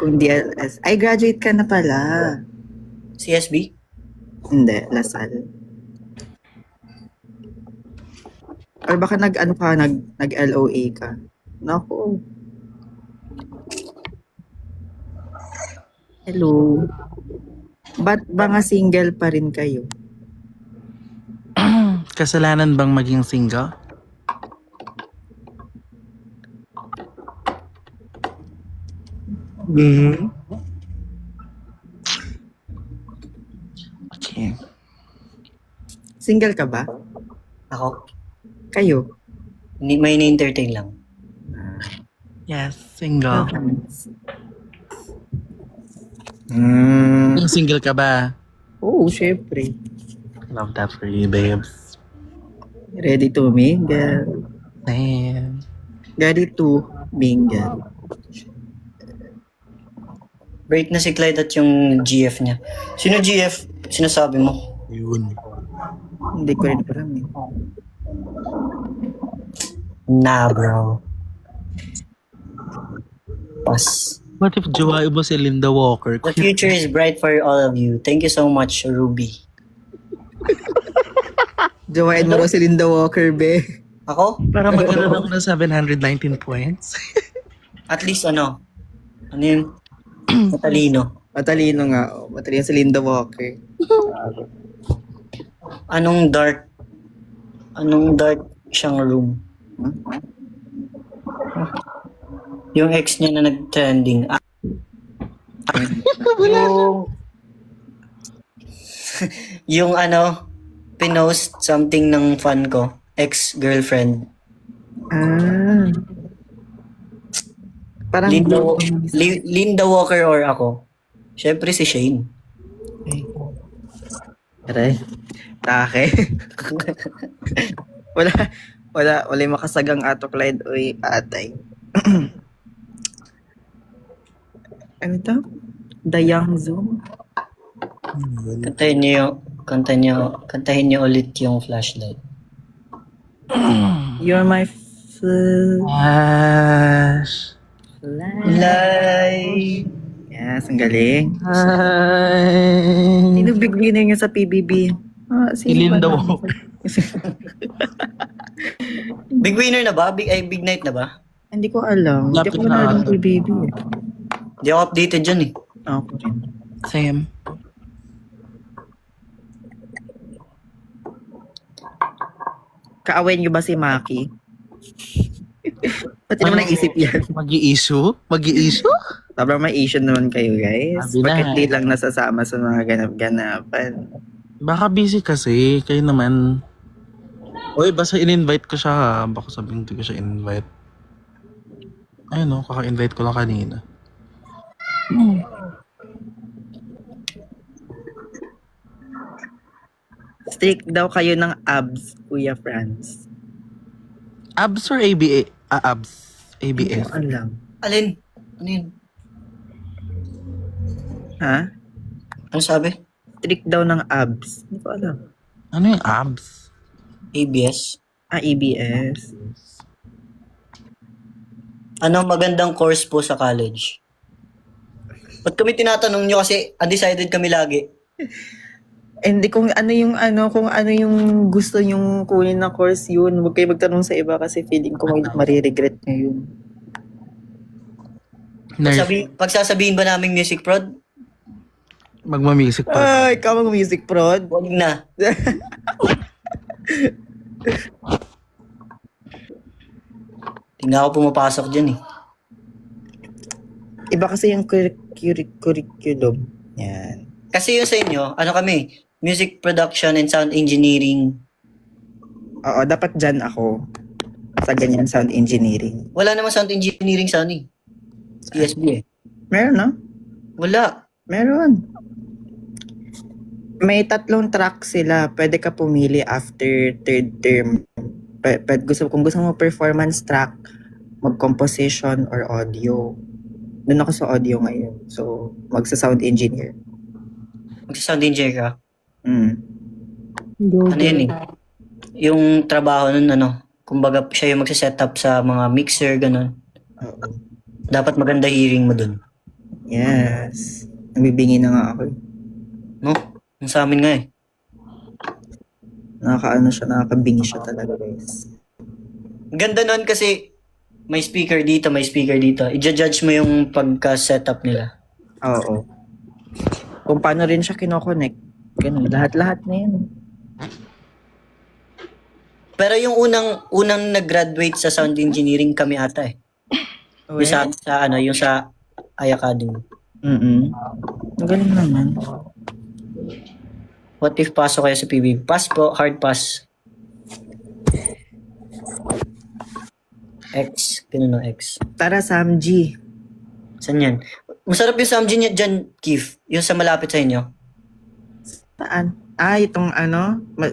Kung DLS. Ay, graduate ka na pala. CSB? Hindi, Lasal. Or baka nag-LOA ka. Naku. Hello. Ba't ba nga single pa rin kayo? Kasalanan bang maging single? Okay. Single ka ba? Ako? Kayo? May na-entertain lang. Yes, single. Mm. Single ka ba? Oo, syempre. Love that for you, babes. Ready to mingle. Damn. Ready to mingle. Break na si Clyde at yung GF niya. Sino GF? Sinasabi mo? Yun. Hindi ko rin alam eh. Nah, bro. Pas. What if jowa mo si Linda Walker? The future is bright for all of you. Thank you so much, Ruby. Jowain mo raw si Linda Walker, be. Ako? Para magkaroon ako ng 719 points. At least Ano yun? Matalino. Matalino nga. Oh. Matalino si Linda Walker. Anong dark siyang room? Yung ex niya na nag-trending. yung pinost something ng fan ko. Ex-girlfriend. Ah. Parang Linda Walker or ako? Syempre si Shane. Aray. Take. wala yung makasagang ato Clyde oy atay. Ano to? The Young Zoom? Kantahin niyo ulit yung Flashlight. You're my Ash. Light. Yes, ang galing. Hi. Sino big winner niya sa PBB? Si Linda Walker. Big winner na ba? Big night na ba? Hindi ko alam. Hindi Lapit ko na na alam ata. PBB. Hindi ako updated dyan eh. Ako rin. Same. Kaaway niyo ba si Maki? Ba't di naman naisip yan? Mag-i-issue? Mag-i-issue? Sobrang may Asian naman kayo, guys. Sabi na. Bakit di lang nasasama sa mga ganap-ganapan? Baka busy kasi. Kayo naman. Uy, basta in-invite ko siya ha. Baka sabihin hindi ko siya in-invite. Ayun o, kaka-invite ko lang kanina. Strict daw kayo ng abs, Kuya Franz. Abs or ABA? Abs. Hindi ABS. ko alam. Alin? Ano yun? Ha? Ano sabi? Strict daw ng abs. Hindi ko alam. Ano yung abs? ABS? ABS. Anong magandang course po sa college? Ba't kami tinatanong nyo kasi undecided kami lagi? Hindi kung kung ano yung gusto nyong kunin na course yun. Huwag kayo magtanong sa iba kasi feeling ko mariregret nyo yun. Nurse. Pagsasabihin ba namin music prod? Magmamusic pa. Ay, ikaw mag-music prod. Huwag na. Tingnan ako pumapasok dyan eh. Iba kasi yung curriculum. Yan. Kasi yun sa inyo, ano kami, music production and sound engineering. Oo, dapat dyan ako. Sa ganyan sound engineering. Wala naman sound engineering sa ano eh. CSB eh. Meron, no? Wala. Meron. May 3 track sila. Pwede ka pumili after third term. Kung gusto mo performance track, mag-composition or audio. Doon ako sa audio ngayon. So, magsa-sound engineer. Magsa-sound engineer ka. Ano yun eh? Yung trabaho nun ano, kumbaga siya yung magsa-setup sa mga mixer, ganun. Oo. Dapat maganda hearing mo dun. Yes. Nabibingi na nga ako. No? Yung sa amin nga eh. Nakakabingi siya talaga, guys. Ganda nun kasi may speaker dito, may speaker dito. I-judge mo yung pagka-setup nila. Oo. Kung paano rin siya kinoconnect. Ganun, lahat-lahat na yun. Pero yung unang nag-graduate sa sound engineering kami ata eh. Yung yung sa I Academy. Ang galing naman. What if pasok kayo sa PBB? Pass po, hard pass. X, ganun no, X. Tara, Samji. Saan yan? Masarap yung Samji niya dyan, Keith. Yung sa malapit sa inyo. Saan? Itong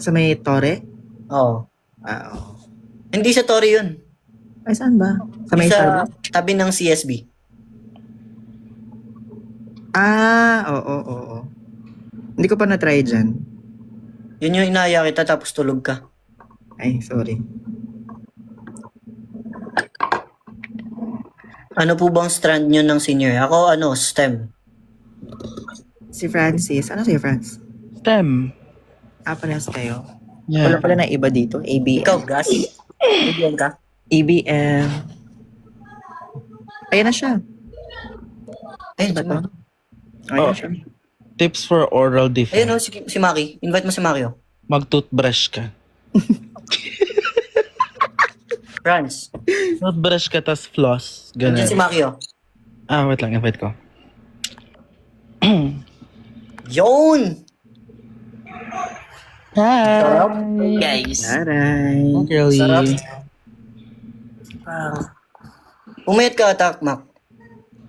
sa may tore? Oo. Oo. Hindi sa Torre yun. Ay, saan ba? Sa may Sa Starbucks? tabi ng CSB. Oo. Hindi ko pa na-try dyan. Yun yung inaya kita tapos tulog ka. Ay, sorry. Ano po bang strand nyo ng senior? Ako, STEM. Si Francis. Ano si Francis? STEM. Parehas kayo. Yeah. Wala pala na iba dito. ABM. Ikaw, Gas? Bigyan ka? ABM. Ayan na siya. Ayun, Ba si to? Maki. Ayan Oh. na siya. Tips for oral defense. Ayun, si Maki. Invite mo si Maki, oh. Mag-toothbrush ka. Franz. Toothbrush ka, tas floss. Ganun. Nandiyan si Maki, oh. Wait lang. Invite ko. Yun! Hi! Guys. Aray. Girlie. Sarap. Pumayat ka, Takmak.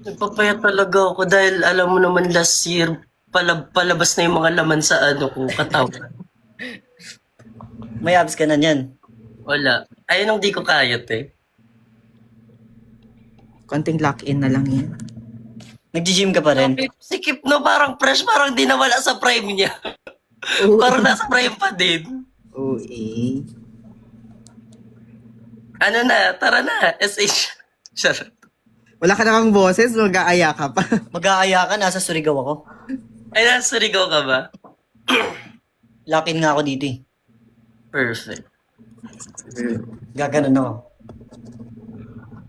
Nagpapayat talaga ako dahil alam mo naman last year palabas na yung mga laman sa katawan. May abs ka na niyan. Wala. Ayun ang di ko kayat eh. Konting lock-in na lang yan. Nag-gym ka pa rin. Sikip no, parang fresh, parang di nawala sa prime niya. Parang nasa prime pa din. Oo, Ano na, tara na, SH. Charot. Wala ka namang boses, mag-aaya ka pa. Mag-aaya ka, nasa Surigao ako. Ay, nasa Surigao ka ba? Lock-in nga ako dito eh. Perfect. Gaganon ako.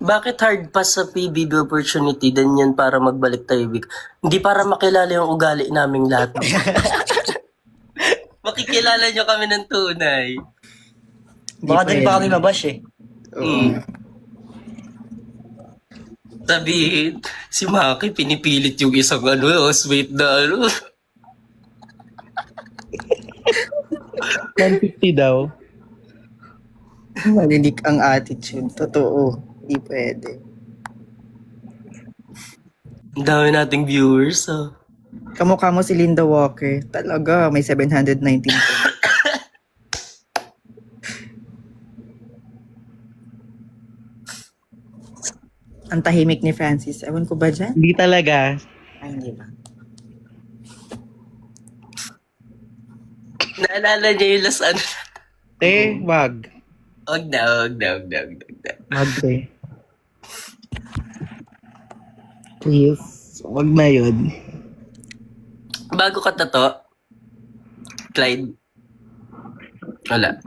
Bakit hard pass sa PBB opportunity din yan para magbalik tayo? Hindi para makilala yung ugali naming lahat. Makikilala nyo kami ng tunay. Baka din pa kami mabash eh. Oo. Sabihin, si Maki pinipilit yung isang housemate na 150 daw. Malilik ang attitude. Totoo. Hindi pwede. Ang dami nating viewers. Kamukha mo si Linda Walker. Talaga, may 719 po. Ang tahimik ni Francis. Ewan ko ba dyan? Hindi talaga. Ay, hindi ba? Naalala niya yung last ano. Wag. Huwag na. Wag Please. Wag na yun. Bago ka to, Clyde. Wala.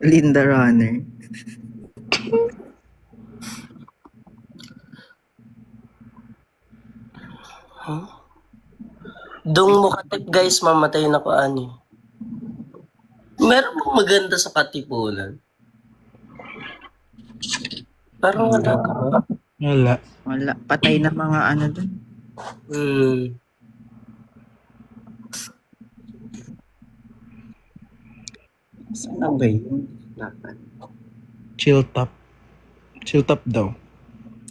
Linda Runner. Dong mo katip guys, mamatay na ko ani. Meron bang maganda sa katipunan? Parang wala ka ba? Wala. Wala. Patay na mga ano dun. Saan ba yun? Dapat. Chill top. Chill top daw.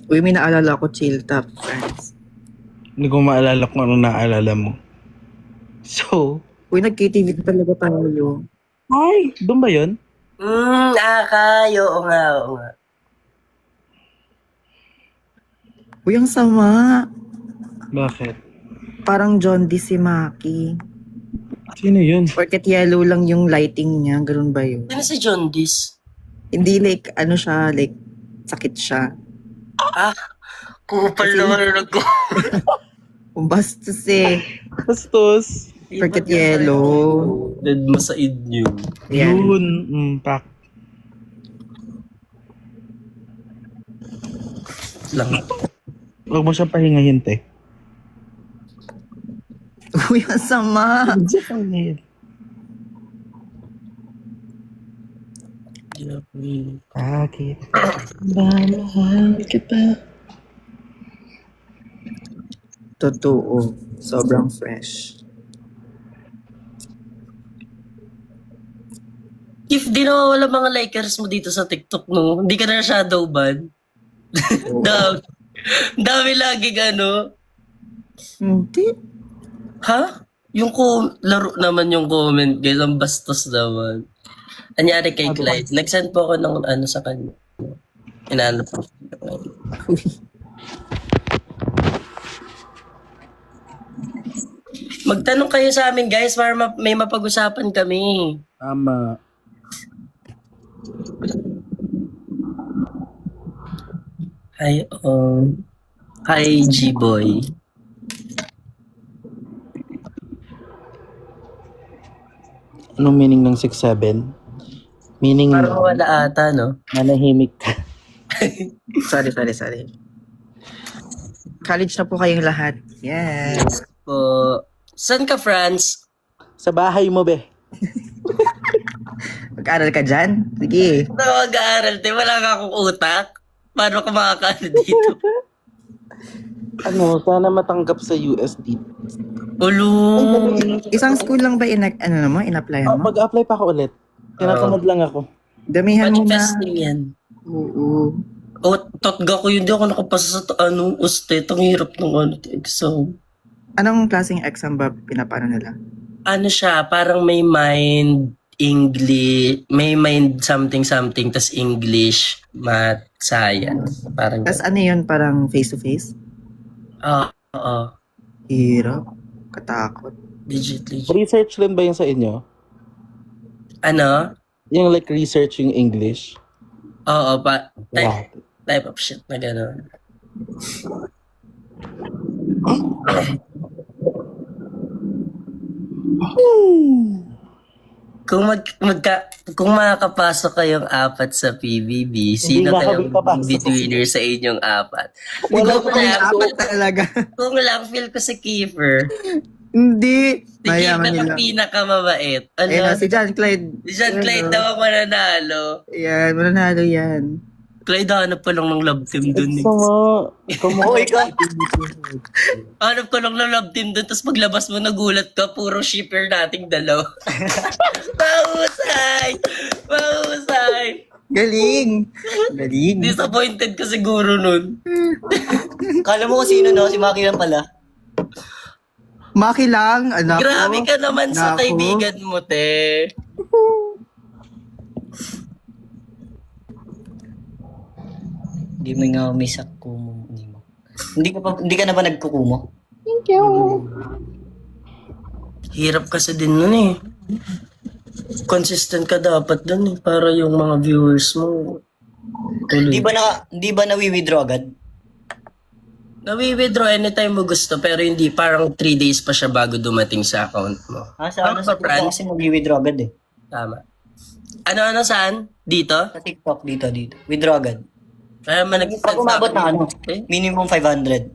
Uy, may naalala ko chill top, friends. Hindi ko maalala kung ano naaalala mo. So, Uy, nag-KTV talaga tayo. ay, doon ba yun? Oo nga. Uy, ang sama. Bakit? Parang John D. si Maki. Sino yun? Porket yellow lang yung lighting niya. Ganun ba yun? Sino si John Dis? Hindi like, ano siya, like, sakit siya. Kupal naman ako. Bastos eh. Bastos. Porket yellow. Dead masaid niyo. Yan. Yun. Pak. Lang. Huwag mo siyang pahingahin, te. Uy, ang sama. Huwag siya pahingahin. Bakit ba mahal kita? Totoo. Sobrang fresh. If di nawawala mga likers mo dito sa TikTok, no? Hindi ka na shadow ban. Dami laging ano. Hindi. Ha? Yung laro naman yung comment, guys. Ang bastos naman. Anyari kay Clyde. Nag-send po ako ng ano sa kanya. Inaano po. Magtanong kayo sa amin, guys, para may mapag-usapan kami. Tama. Hi, G-Boy. Anong meaning ng 6'7"? Meaning Parang wala ata, no? manahimik ka. Sorry. College na po kayong lahat. Yes. Po. Saan ka, France? Sa bahay mo, be. Mag-aral ka dyan? Sige. Na mag-aaral, te. Wala ka akong utak. Paano ka makakaano dito? Ano, sana matanggap sa USD. Ulo. Isang school lang ba in-apply mo? Mag-apply pa ako ulit. Tinatamad lang ako. Damihan mo na. Manifesting yan. Oo. Tatga ko yun. Di ako nakapasa sa usted. Ang hirap ng exam. Anong klaseng exam ba pinapano nila? Ano siya, parang may mind English, may mind something, tas English, math, science. Parang Tapos ano yun, parang face-to-face? oo. Hirap. Katakot. Legit. Research rin ba yun sa inyo? Ano? Yung like research yung English? Oo, Wow. type of shit na gano'n. Kung makakapasok kayong apat sa PBB, sino na kami kayong papasok. betweener sa inyong apat? Wala Kung pa lang, apat talaga. kung lang, feel ko si Kiefer. Hindi. Si Cade Mayaman na ang nila. pinakamabait. Ayun Ano? na, si John Clyde. Si John Clyde Ayun, daw ang mananalo. Yan, mananalo yan. Clyde, hanap pa lang ng love team dun. Eh. Oo, ikaw. Hanap ko lang ng love team dun, tapos paglabas mo, nagulat ka, puro shipper nating dalaw. Mahusay! Mahusay! Galing. Galing. Disappointed ka siguro nun. Kala mo kung sino, no? Si Maki lang pala. Maki lang, anak ko. Grabe ka naman sa Nako. kaibigan mo, te. Hindi mo nga may kumo. Hindi ka na ba nagkukumo? Hirap kasi din nun eh. Consistent ka dapat dun eh, para yung mga viewers mo. Di ba nawi-withdraw agad? Nawi-withdraw anytime mo gusto, pero hindi parang 3 days pa siya bago dumating sa account mo. Sa Ano sa pa, Fran? TikTok kasi nawi-withdraw agad eh. Tama. Ano, saan? Dito? Sa TikTok dito. Withdraw agad. Kaya man Pag umabot na ano, minimum 500.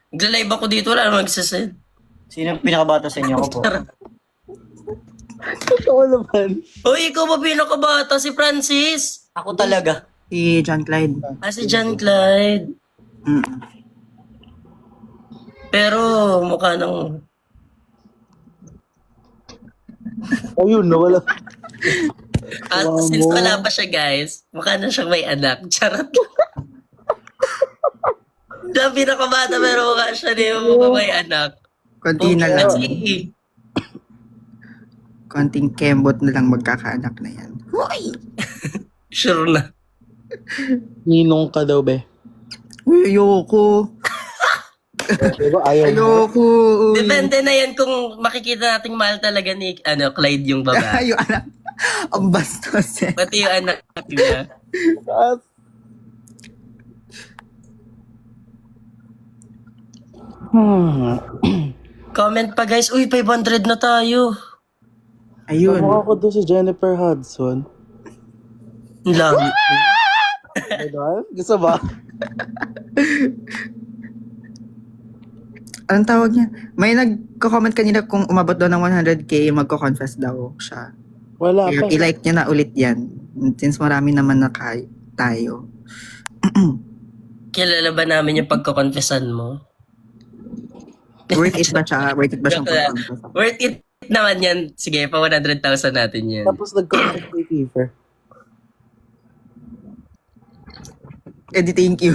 Nagla-live ako dito, wala namang magsasend. Sino ang pinakabata sa inyo? Ako po. Totoo naman. Hoy, ikaw ba pinakabata? Si Francis? Ako talaga. Si John Clyde. Si John Clyde. Mm. Pero mukha nang... Ayun, nawala. Since wala pa siya, guys, mukha na siyang may anak. Charot. Siya ang pinakabata, pero mukha siya na yung mukha may anak. Konti na lang. Kasi, Konting kembot na lang magkakaanak na yan. sure na. Ninong ka daw, be. Uy, ayoko. Diba, ayaw mo? Ayoko. Uy. Depende na yan kung makikita nating mahal talaga ni Clyde yung babae. Yung anak. Ang bastos eh. Pati yung anak niya. Comment pa guys, uy 500 na tayo. Ayun. Mukha ko doon si Jennifer Hudson. Ang lami. Diba? Gusto ba? Anong tawag niya? May nagko-comment kanina kung umabot daw ng 100k, magko-confess daw siya. Wala Kaya pa. i-like niya na ulit yan. Since marami naman na tayo. Kilala ba namin yung pagko-confessan mo? Worth it ba siya? Worth it ba siyang Joke lang. pag-confess? Worth it naman yan. Sige, pa 100,000 natin yan. Tapos nag-comment kay Kiefer. Eddie, thank you.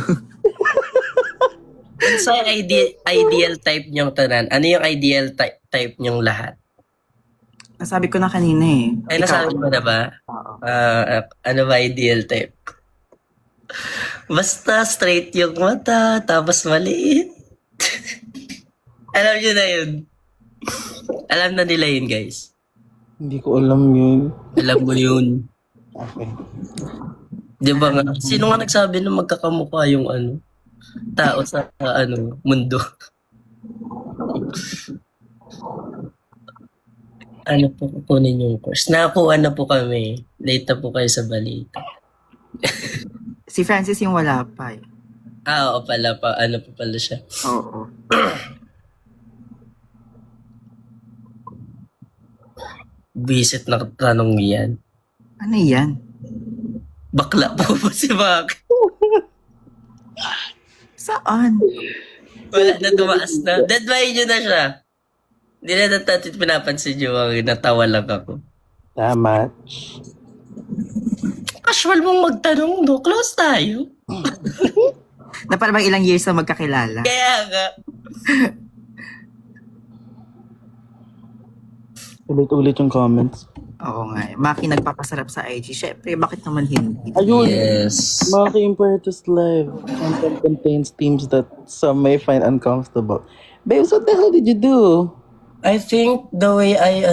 Kung sa ideal type niyong tanan, ano yung ideal type niyong lahat? Nasabi ko na kanina eh. Ay, nasabi mo na ba? Oo. Ano ba ideal type? Basta straight yung mata, tapos maliit. Alam nyo na yun. Alam na nila yun, guys. Hindi ko alam yun. Alam mo yun. Okay. Di ba nga? Sino nga nagsabi na magkakamukha yung tao sa mundo? Ano po kukunin yung course? Nakakuha na po kami. Late na po kayo sa balita. Si Francis yung wala pa eh. Oo pala pa. Ano pa pala siya? Oo. Visit na tanong yan. Ano yan? Bakla po po si Mac. Saan? Wala na, tumaas na. Dead by nyo na siya. Hindi na natin pinapansin nyo. Natawa lang ako. Tama. Casual mong magtanong, no? Close tayo. Na parang ilang years na magkakilala. Kaya nga. Ulit-ulit yung comments. Oo nga eh. Maki nagpapasarap sa IG. Syempre, bakit naman hindi? Ayun! Yes. Maki Impertus Live. Content contains themes that some may find uncomfortable. Babes, what the hell did you do? I think the way I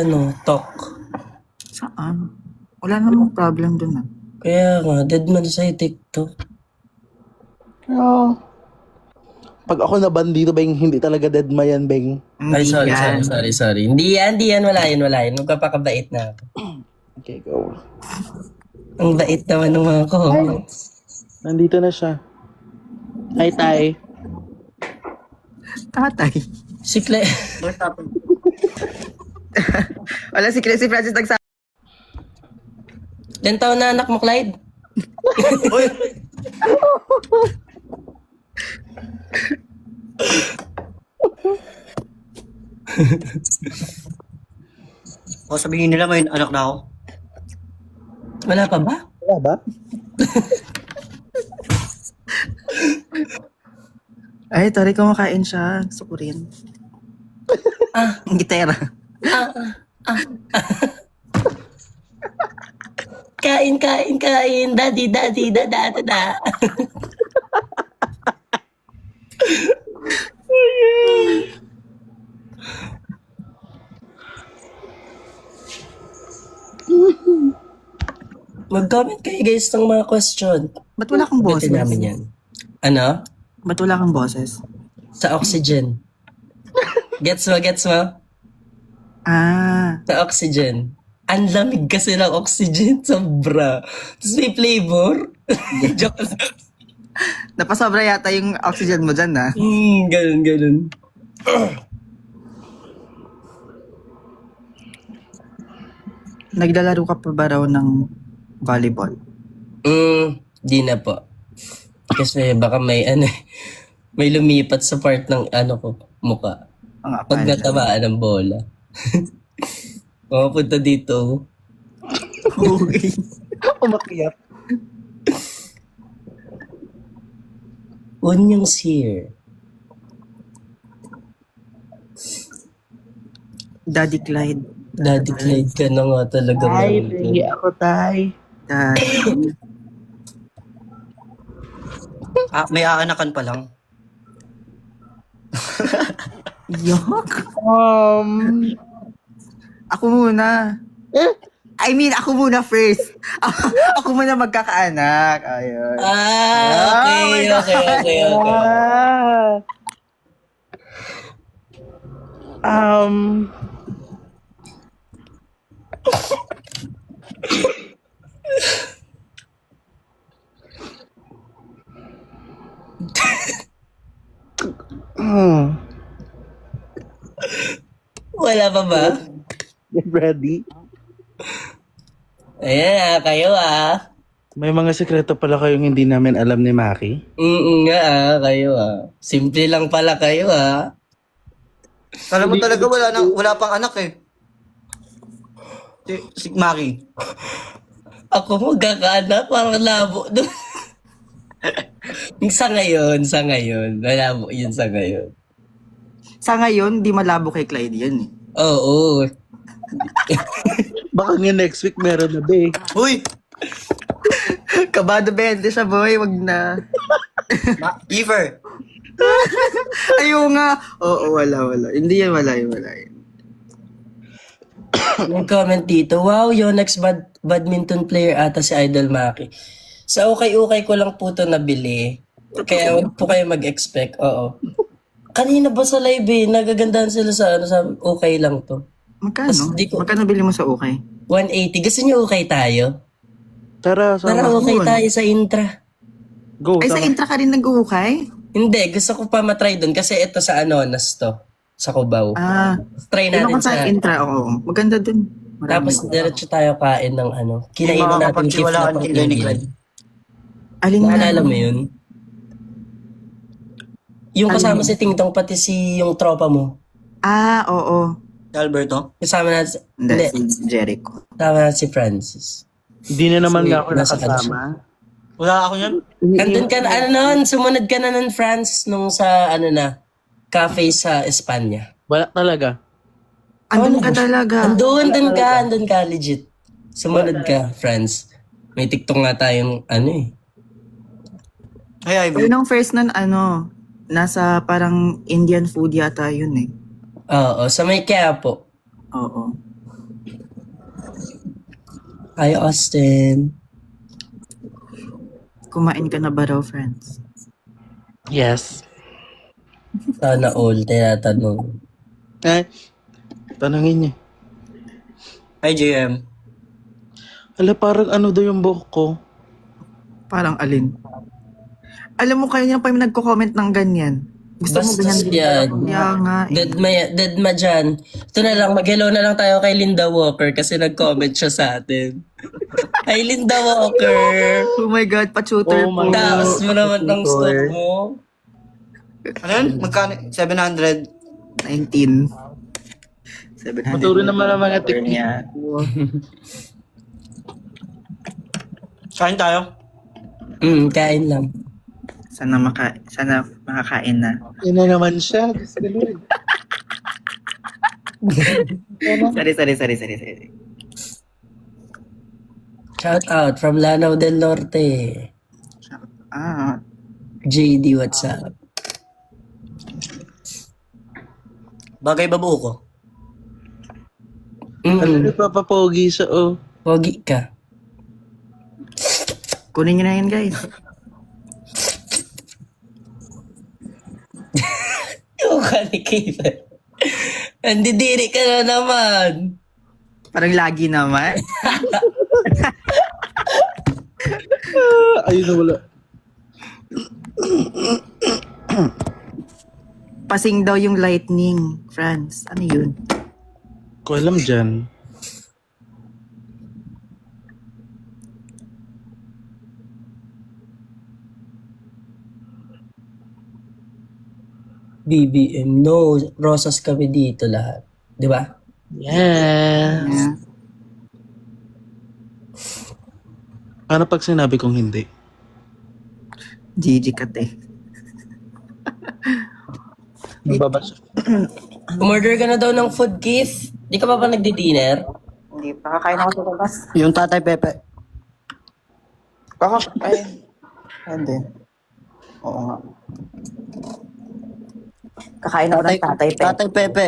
talk. Saan? Wala namang problem dun ah. Kaya nga, dead man sa TikTok. Oh. Pag ako naban dito, Beng, hindi talaga dead ma yan, Beng. Ay, Hindi yan. sorry. Hindi yan. Wala yan. Magpapakabait na ako. Okay, go. Ang bait naman ng mga comments. Nandito na siya. Hi, Tay. Tatay. Si Clay. Wala si Francis nagsabi. Ilan taon na anak mo, Clyde? Uy! O sabihin nila may anak na ako. Wala pa ba? Wala ba? Ay, tari kumakain siya. Gusto ko rin. Ang gitera. Kain, kain, kain. Daddy, daddy, dada, dada. Mag-comment kayo guys ng mga question. Ba't wala kang boses? Sagutin namin yan. Ano? Ba't wala kang boses? Sa oxygen. Gets mo, gets mo? Ah. Sa oxygen. Ang lamig kasi ng oxygen. Sobra. Tapos may flavor. Joke lang. Napasobra yata yung oxygen mo dyan, ha? Ganun, ganun. Naglalaro ka pa ba raw ng volleyball? Di na po. Kasi baka may may lumipat sa part ng ko, muka. Ang Pag akala. natamaan ng bola. Pupunta dito. Umakyat. Onions here. Daddy Clyde. Daddy Clyde ka na nga talaga. Tay, ngayon. pingi ako, tay. Daddy. May aanakan pa lang. Yok. Ako muna. I mean, ako muna first. Ako muna magkakaanak. Ayun. Okay. Wala pa ba? Get ready. Ayan kayo May mga sekreto pala kayong hindi namin alam ni Maki. Nga kayo Simple lang pala kayo Kala mo talaga wala pang anak eh. Si Maki. Ako magkakaanak, parang labo doon. sa ngayon. Malabo yun sa ngayon. Sa ngayon, di malabo kay Clyde yan eh. Oo. Baka nga next week meron na, be. Uy! Kabado 20 siya, boy. Wag na. Ever. Ayaw nga. Oo, wala. Hindi yan, wala. May comment dito, wow, yung next badminton player ata si Idol Maki. Sa ukay-ukay ko lang po ito nabili. Kaya wag po kayo mag-expect. Oo. Kanina ba sa live nagagandahan sila sa sabi, okay lang to. Magkano? Mas di ko- Magkano bili mo sa okay? 180. Gusto niyo okay tayo? Tara, Tara, sama. okay Yun. tayo sa intra. Go, Ay, sa sama. intra ka rin nag-uukay? Hindi, gusto ko pa matry doon kasi ito sa Anonas to. Sa Cubao. Ah. Try Iba natin ko sa sa... intra, oo. Maganda dun. Marami. Tapos diretso tayo kain ng kinainan natin gift na Makakapagtiwalaan pang kay Lenny Indian. Clyde. Alin na? Naalala mo yun? Yung kasama si Tingtong pati si yung tropa mo. Ah, oo. Si Alberto. Kasama natin, Hindi, hindi, si Jericho. kasama natin si Francis. Hindi na naman Si- nga ako nasa ano nakasama. Wala ako yan. Andun ka na, sumunod ka na ng France nung sa, cafe sa Espanya. Wala talaga. Andun ka talaga. Andun ka, legit. Sumunod ka, France. May TikTok nga tayong, Hey, Ivy. Ayun ang first nun, nasa parang Indian food yata yun eh. Oo, sa may Quiapo. Oo. Hi, Austin. Kumain ka na ba raw, friends? Yes. Sana all, tinatanong. Eh, tanungin niya. Hi, JM. Hala, parang ano daw yung buhok ko. Parang alin? Alam mo, kayo niya pa yung nagko-comment ng ganyan. Gusto mo Bastos ganyan din. yan. Kaya nga. Dead ma dyan. Ito na lang, mag-hello na lang tayo kay Linda Walker kasi nag-comment siya sa atin. Hi, Linda Walker! Oh my God, pa-tutor Oh po. my God. Taas mo naman ng stock mo. Ano yun? Magkano? 700. 19. 700. Maturo naman ang mga technique. niya. Kain tayo. Kain lang. Sana makakain na. Yun na naman siya. Diyos ko, Lord. Sorry. Shout out from Lanao del Norte. Ah, JD, what's up? Bagay ba buo ko? Ano papapogi siya, oh. Pogi ka. kunin nyo na yun, guys. Yung ka ni Kevin. Andidiri ka na naman. Parang lagi naman. Ayun na wala. Pasing daw yung lightning, France. Ano yun? Ko alam dyan. BBM, no. Rosas kami dito lahat. Di ba? Yes. Yeah. Paano pag sinabi kong hindi? GG ka, te. Mababasa. Umorder ka na daw ng food, Keith. Di ka pa ba nagdi-dinner? Hindi, pakakain ako sa labas. Yung Tatay Pepe. Pakakain. Hindi. Oo nga. Kakain ako ng tatay, pe. Tatay Pepe.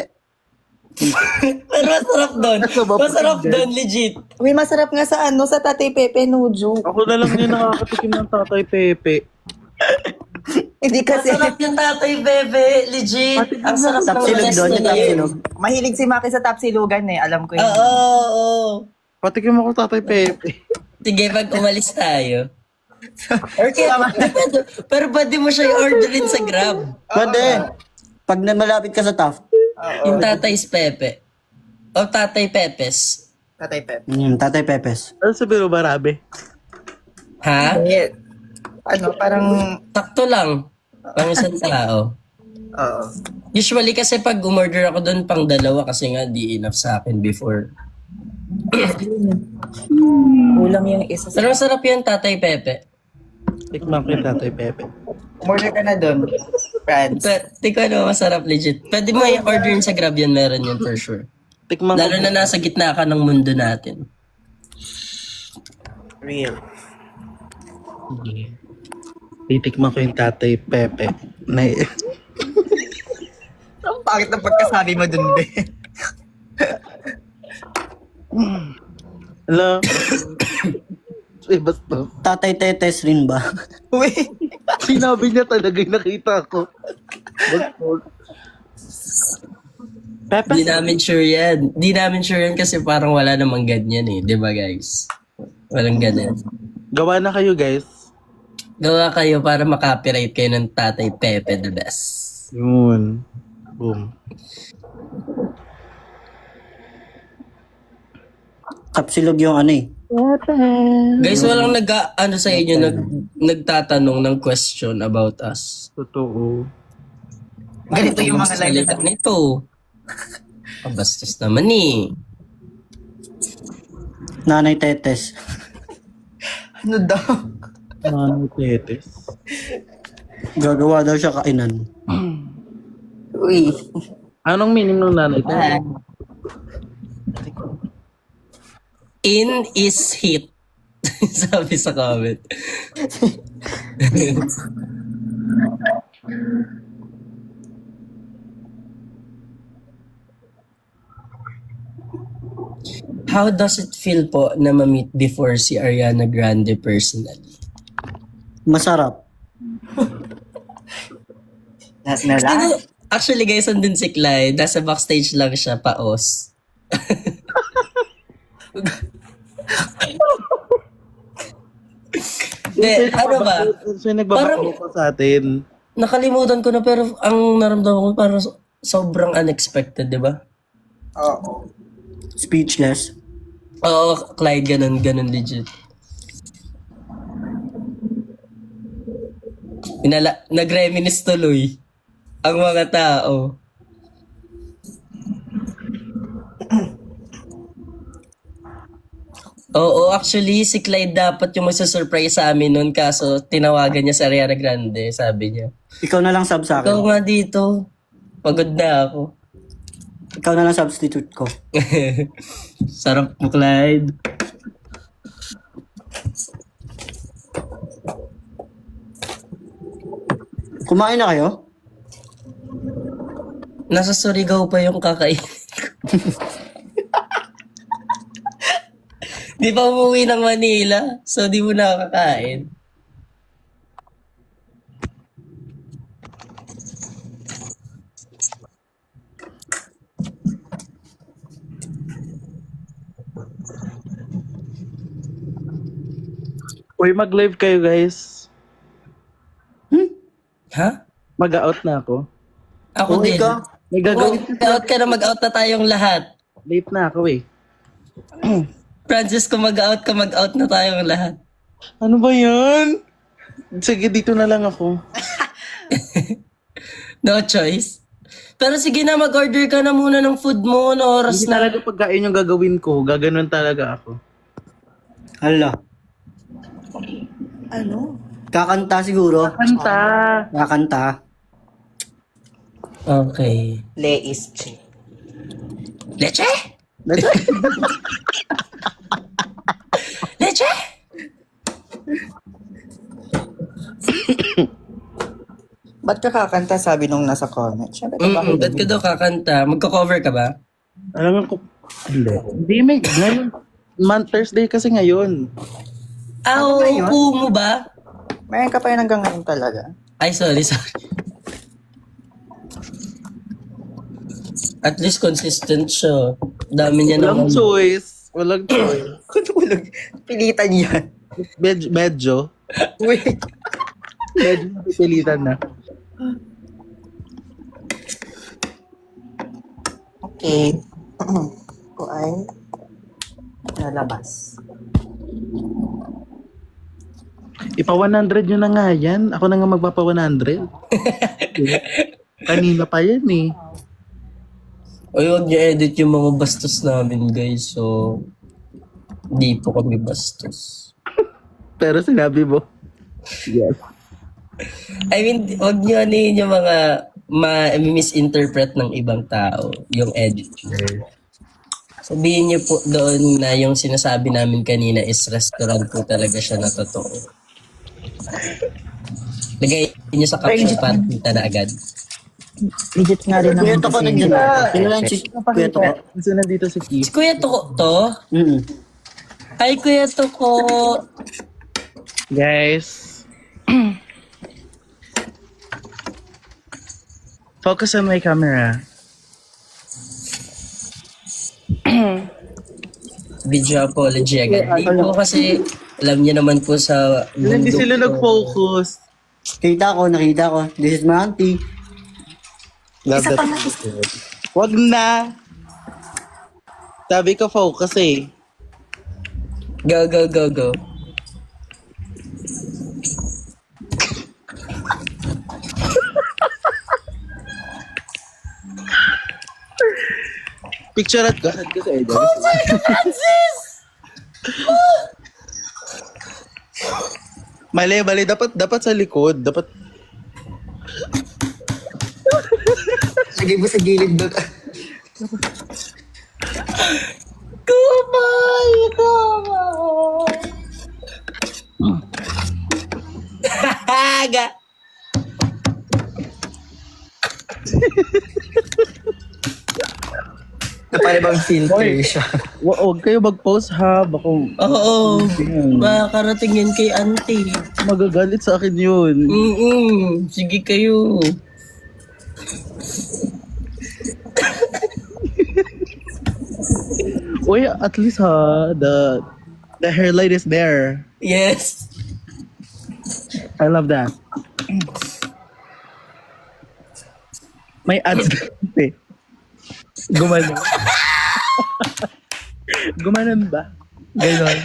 Pero masarap doon. Masarap doon, legit. Uy, masarap nga sa sa Tatay Pepe, no joke. Ako na lang din nakakatikim ng Tatay Pepe. Hindi kasi, Masarap yung Tatay Bebe, legit. Ang sarap ng Tapsilog resto doon, yung na yun. tapsilog. mahilig si Maki sa Tapsilugan eh. Alam ko yun. Oo. Patikim ako Tatay Pepe. Sige, pag umalis tayo. Or kaya, pero pwede mo siya i-orderin sa Grab. Pwede. Pag na malapit ka sa Taft. Yung Tatay's Pepe. O Tatay Pepes. Tatay Pep. Tatay Pepes. Ano sabi mo, Barabe? Ha? Eh, parang, Sakto lang. Pang isang tao. oo. Usually kasi pag umorder ako doon pang dalawa kasi nga di enough sa akin before. Kulang yung isa sa... Pero masarap yung Tatay Pepe. Tikman ko yung Tatay Pepe. Umorder ka na doon, France. Pero, di ko ano, masarap legit. Pwede mo i-order yun sa Grab yan, meron yun for sure. Tikman ko. Lalo na nasa gitna ka ng mundo natin. Real. Titikman ko yung Tatay Pepe. Na, Ang pangit ng pagkasabi mo dun, be. Hello? Eh, basta. Tatay Tetes rin ba? Uy, Sinabi niya talaga yung nakita ko. Pepe? Di namin sure yan. Di namin sure yan kasi parang wala namang ganyan eh. Di ba guys? Walang ganyan. Gawa na kayo, guys. Gawa kayo para makapiright kayo ng Tatay Pepe the best. Yun. Boom. Tapsilog yung ano eh. Guys, walang sa inyo nagtatanong ng question about us. Totoo. ganito yung mga line Salita nito. Pabastos naman eh. Nanay Tetes. ano daw? Ano, Tetes? Gagawa daw siya kainan. Uy. Anong meaning ng nanay Tetes? In is hit. Sabi sa comment. How does it feel po na ma-meet before si Ariana Grande personally? Masarap. Actually guys, andun si Clyde. Nasa backstage lang siya, paos. Ano ba? Siya nagbabako pa sa atin. Nakalimutan ko na pero ang naramdaman ko parang sobrang unexpected, di ba? Oo. Speechless. Oo, Clyde, ganun legit. Nag-reminisce tuloy ang mga tao. Oo, actually, si Clyde dapat yung magsusurprise sa amin nun kaso tinawagan niya si Ariana Grande, sabi niya. Ikaw na lang sub sa Ikaw akin. nga dito. Pagod na ako. Ikaw na lang substitute ko. Sarap mo, Clyde. Kumain na kayo? Nasa Surigao pa yung kakain. Di pa umuwi ng Manila, so di mo nakakain. Uy, mag-live kayo guys. Ha? Mag-out na ako. Ako Uy din. ka. May Oh, gagawin. mag-out ka na, mag-out na tayong lahat. Late na ako eh. Francis, kung mag-out ka, mag-out na tayong lahat. Ano ba yan? Sige, dito na lang ako. No choice. Pero sige na, mag-order ka na muna ng food mo, no oras Hindi na. talaga pagkain yung gagawin ko. Gaganon talaga ako. Hala. Ano? Kakanta siguro. Kanta! Kakanta. Okay. Leis Che. Leche? Leche? Ba't ka kakanta sabi nung nasa comment? Siyempre, kapag Ba't ka daw kakanta? Magko-cover ka ba? Alam ko. Hindi, may ngayon. Thursday kasi ngayon. Ah, ba yun? upo mo ba? Mayroon ka pa rin hanggang ngayon talaga. Ay, sorry. At least consistent siya. Dami niya Walang naman. choice. Walang choice. Kunulog. Pilitan yan. Medyo. Wait. Medyo napipilitan na. Okay. Ko ay lalabas. Ipa 100 yun na nga yan. Ako na nga magpapa 100. Kanina pa yan eh. Oy, huwag niyo edit yung mga bastos namin, guys. So, di po kami bastos. Pero sinabi mo. Yes. I mean, huwag niyo anin yung mga ma-misinterpret ng ibang tao, yung editor. Sabihin niyo po doon na yung sinasabi namin kanina is restaurant po talaga siya na totoo. Lagay niyo sa caption para kita na agad. Legit nga rin Kuya naman Toko kasi nandiyan yung na. Sino lang si Kuya Toko? Kasi nandito si Keith. Si Kuya Toko to? Mm. Ay, Kuya Toko. Guys. Focus on my camera. Video apology agad. Hindi po kasi alam niyo naman po sa Hindi mundo sila ko. nag-focus. Nakita ko. This is my auntie. Love that. Wag na. Sabi ko focus eh. Go, go, go, go. Picture at God ko sa Edo. Mali. Dapat sa likod. Dapat. Lagay mo sa gilid doon. Haga! Para bang filter siya. Huwag kayo mag-post ha. Baka Oo, makakarating yan kay auntie. magagalit sa akin yun. Sige kayo. Uy, at least ha, the hairline is there. Yes. I love that. May ads kasi. Gumanon. Gumanon ba? Ganon.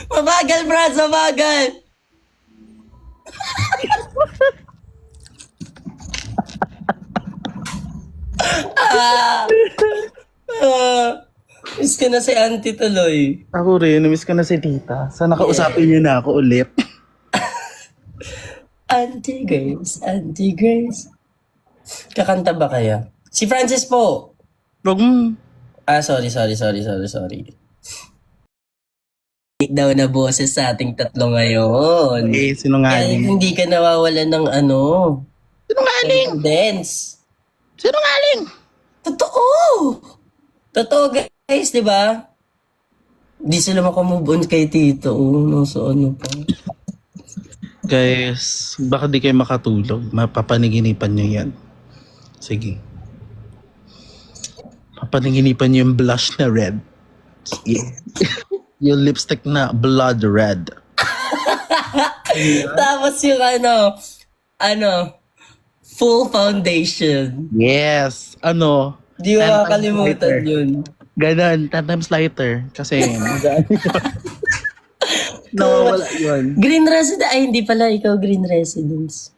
Mabagal, Franz, mabagal! Miss ka na si auntie tuloy. Ako rin, namiss ko na si tita. Sana kausapin niyo na ako ulit. Auntie Grace, Auntie Grace. Kakanta ba kaya? Si Francis po. Wag mo. Sorry. Daw na boses sa ating tatlo ngayon. Eh, Kaya sinungaling. hindi ka nawawalan ng ano. Sinungaling! Dance. Sinungaling! Totoo! Totoo guys, di ba? Di sila makamove on kay Tito. So ano pa. Guys, baka di kayo makatulog. Mapapaniginipan nyo yan. Sige. Papaniginipan nyo yung blush na red. Yeah. Yung lipstick na blood red. Tapos yung full foundation. Yes. Ano? Di ko makakalimutan yun. Ganon. 10 times lighter. Kasi magaan yun. Nawawala yun. Green Residence. Ay, hindi pala ikaw Green Residence.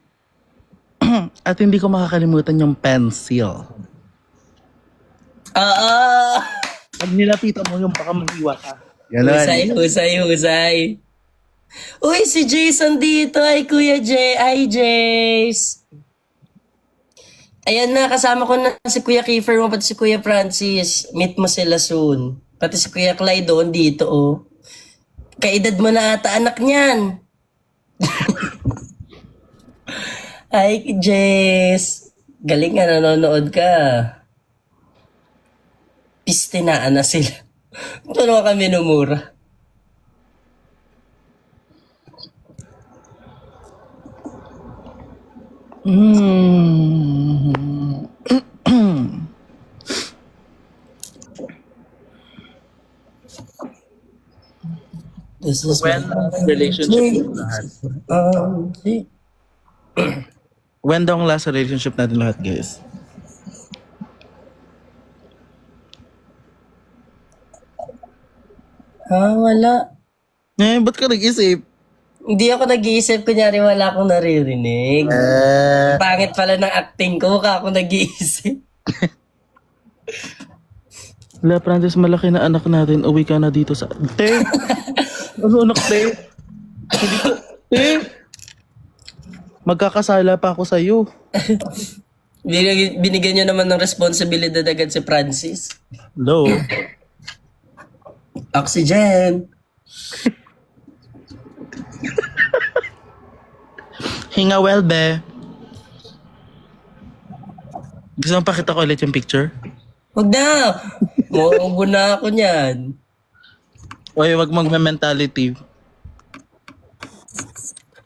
At hindi ko makakalimutan yung pencil. Pag nilapitan mo yung baka mahiwa ka. Ganon. Husay. Uy, si Jason dito. Ay, Kuya Jay. Ay, Jace. Ayan na, kasama ko na si Kuya Kiefer mo, pati si Kuya Francis. Meet mo sila soon. Pati si Kuya Clyde doon dito, oh. Kaedad mo na ata anak niyan. Ay, Jess. Galing nga, nanonood ka. Pistinaan na sila. Ito naman kami numura. This is When relationship lahat. see. When daw ang last relationship natin lahat, guys? Wala. Ba't ka nag-isip? Hindi ako nag-iisip, kunyari wala akong naririnig. Pangit pala ng acting ko, mukha akong nag-iisip. Wala, Francis, malaki na anak natin. Uwi ka na dito sa... Te! Ano anak, te? Hindi ko... Te! Magkakasala pa ako sa'yo. Binigyan nyo naman ng responsibilidad agad si Francis. Hello? Oxygen! Hinga well, be. Gusto mo pakita ko ulit yung picture? Huwag na! Mauubo na ako niyan. Oy, wag magme-mentality.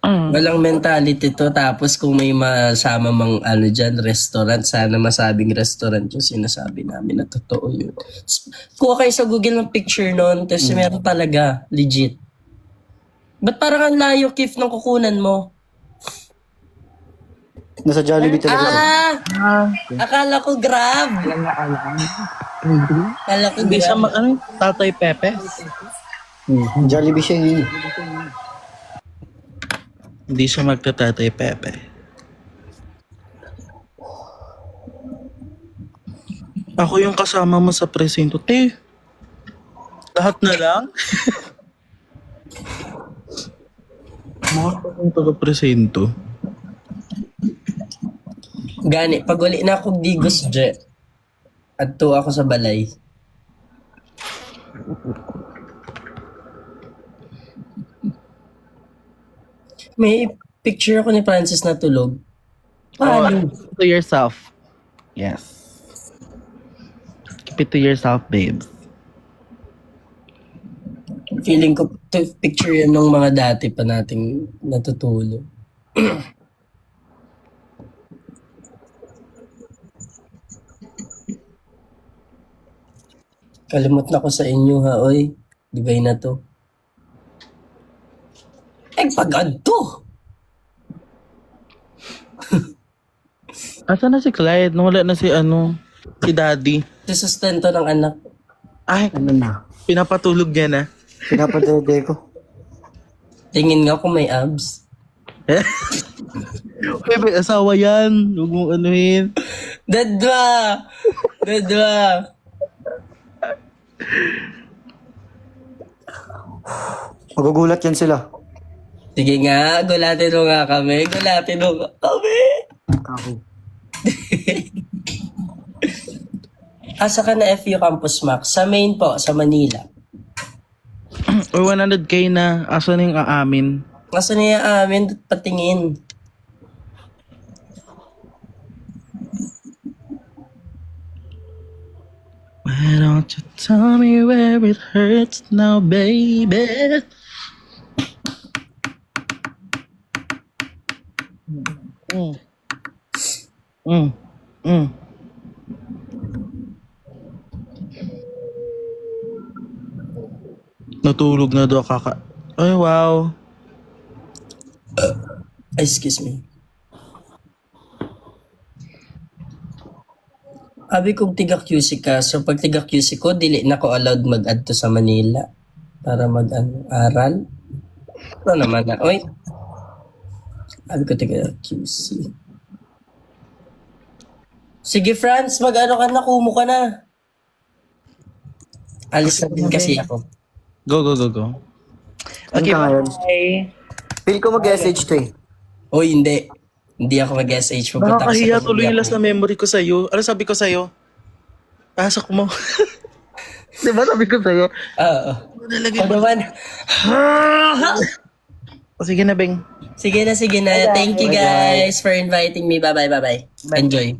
Walang mentality to. Tapos kung may masama mang dyan, restaurant, sana masabing restaurant yung sinasabi namin na totoo yun. Kuha kayo sa Google ng picture nun, tapos meron talaga, legit. Ba't parang ang layo, Kif, ng kukunan mo? Nasa Jollibee talaga. Akala ko Grab. Akala ko Hindi siya Grab. Tatay Pepe? Jollibee siya yun. Hindi siya magtatatay Pepe. Ako yung kasama mo sa presinto. Te, lahat na lang? Mga akong taga-presinto. Gani, pag uli na akong digos, Je. Adto ako sa balay. May picture ako ni Francis na tulog. Paano? Keep it to yourself. Yes. Keep it to yourself, babes. Feeling ko picture yan ng mga dati pa nating natutulog. Kalimot na ko sa inyo ha, oy. Dugay na to. Ay, pagad to! Asa na si Clyde? Nawala na si si Daddy. Si sustento ng anak. Ay, Ano na? pinapatulog niya na. Pinapadede ko. Tingin nga kung may abs. Uy, may asawa yan. Huwag mong anuhin. Dadwa! Dadwa! Magugulat yan sila. Sige nga, gulatin mo nga kami. Gulatin mo nga kami. Ako. Asa ka na FU Campus Max? Sa main po, sa Manila. Or 100k na. Asa na yung aamin? Asa niya amin patingin? Why don't you tell me where it hurts now, baby? Mm. Mm. Mm. Natulog na daw kaka... Ay, wow. Excuse me. Sabi kong tiga QC ka, so pag tiga QC ko, dili na ko allowed mag-add to sa Manila para mag-aral. Ano naman na? Wait. Sabi ko tiga QC. Sige, Franz, mag-ano ka na, kumo ka na. Alis na din kasi ako. Go, go, go, go. Okay, ka ngayon? Feel ko mag-SH to eh. Oy, hindi. Hindi ako mag-SH. Pupunta ko sa Nakakahiya pamilya tuloy yung ko. last na memory ko sa'yo. Ano sabi ko sa'yo? Pasok mo. Diba sabi ko sa'yo? Oo. Nalagay Ano mo. naman? Sige na, Beng. Sige na, sige na. Thank you guys for inviting me. Bye-bye, bye-bye. Enjoy.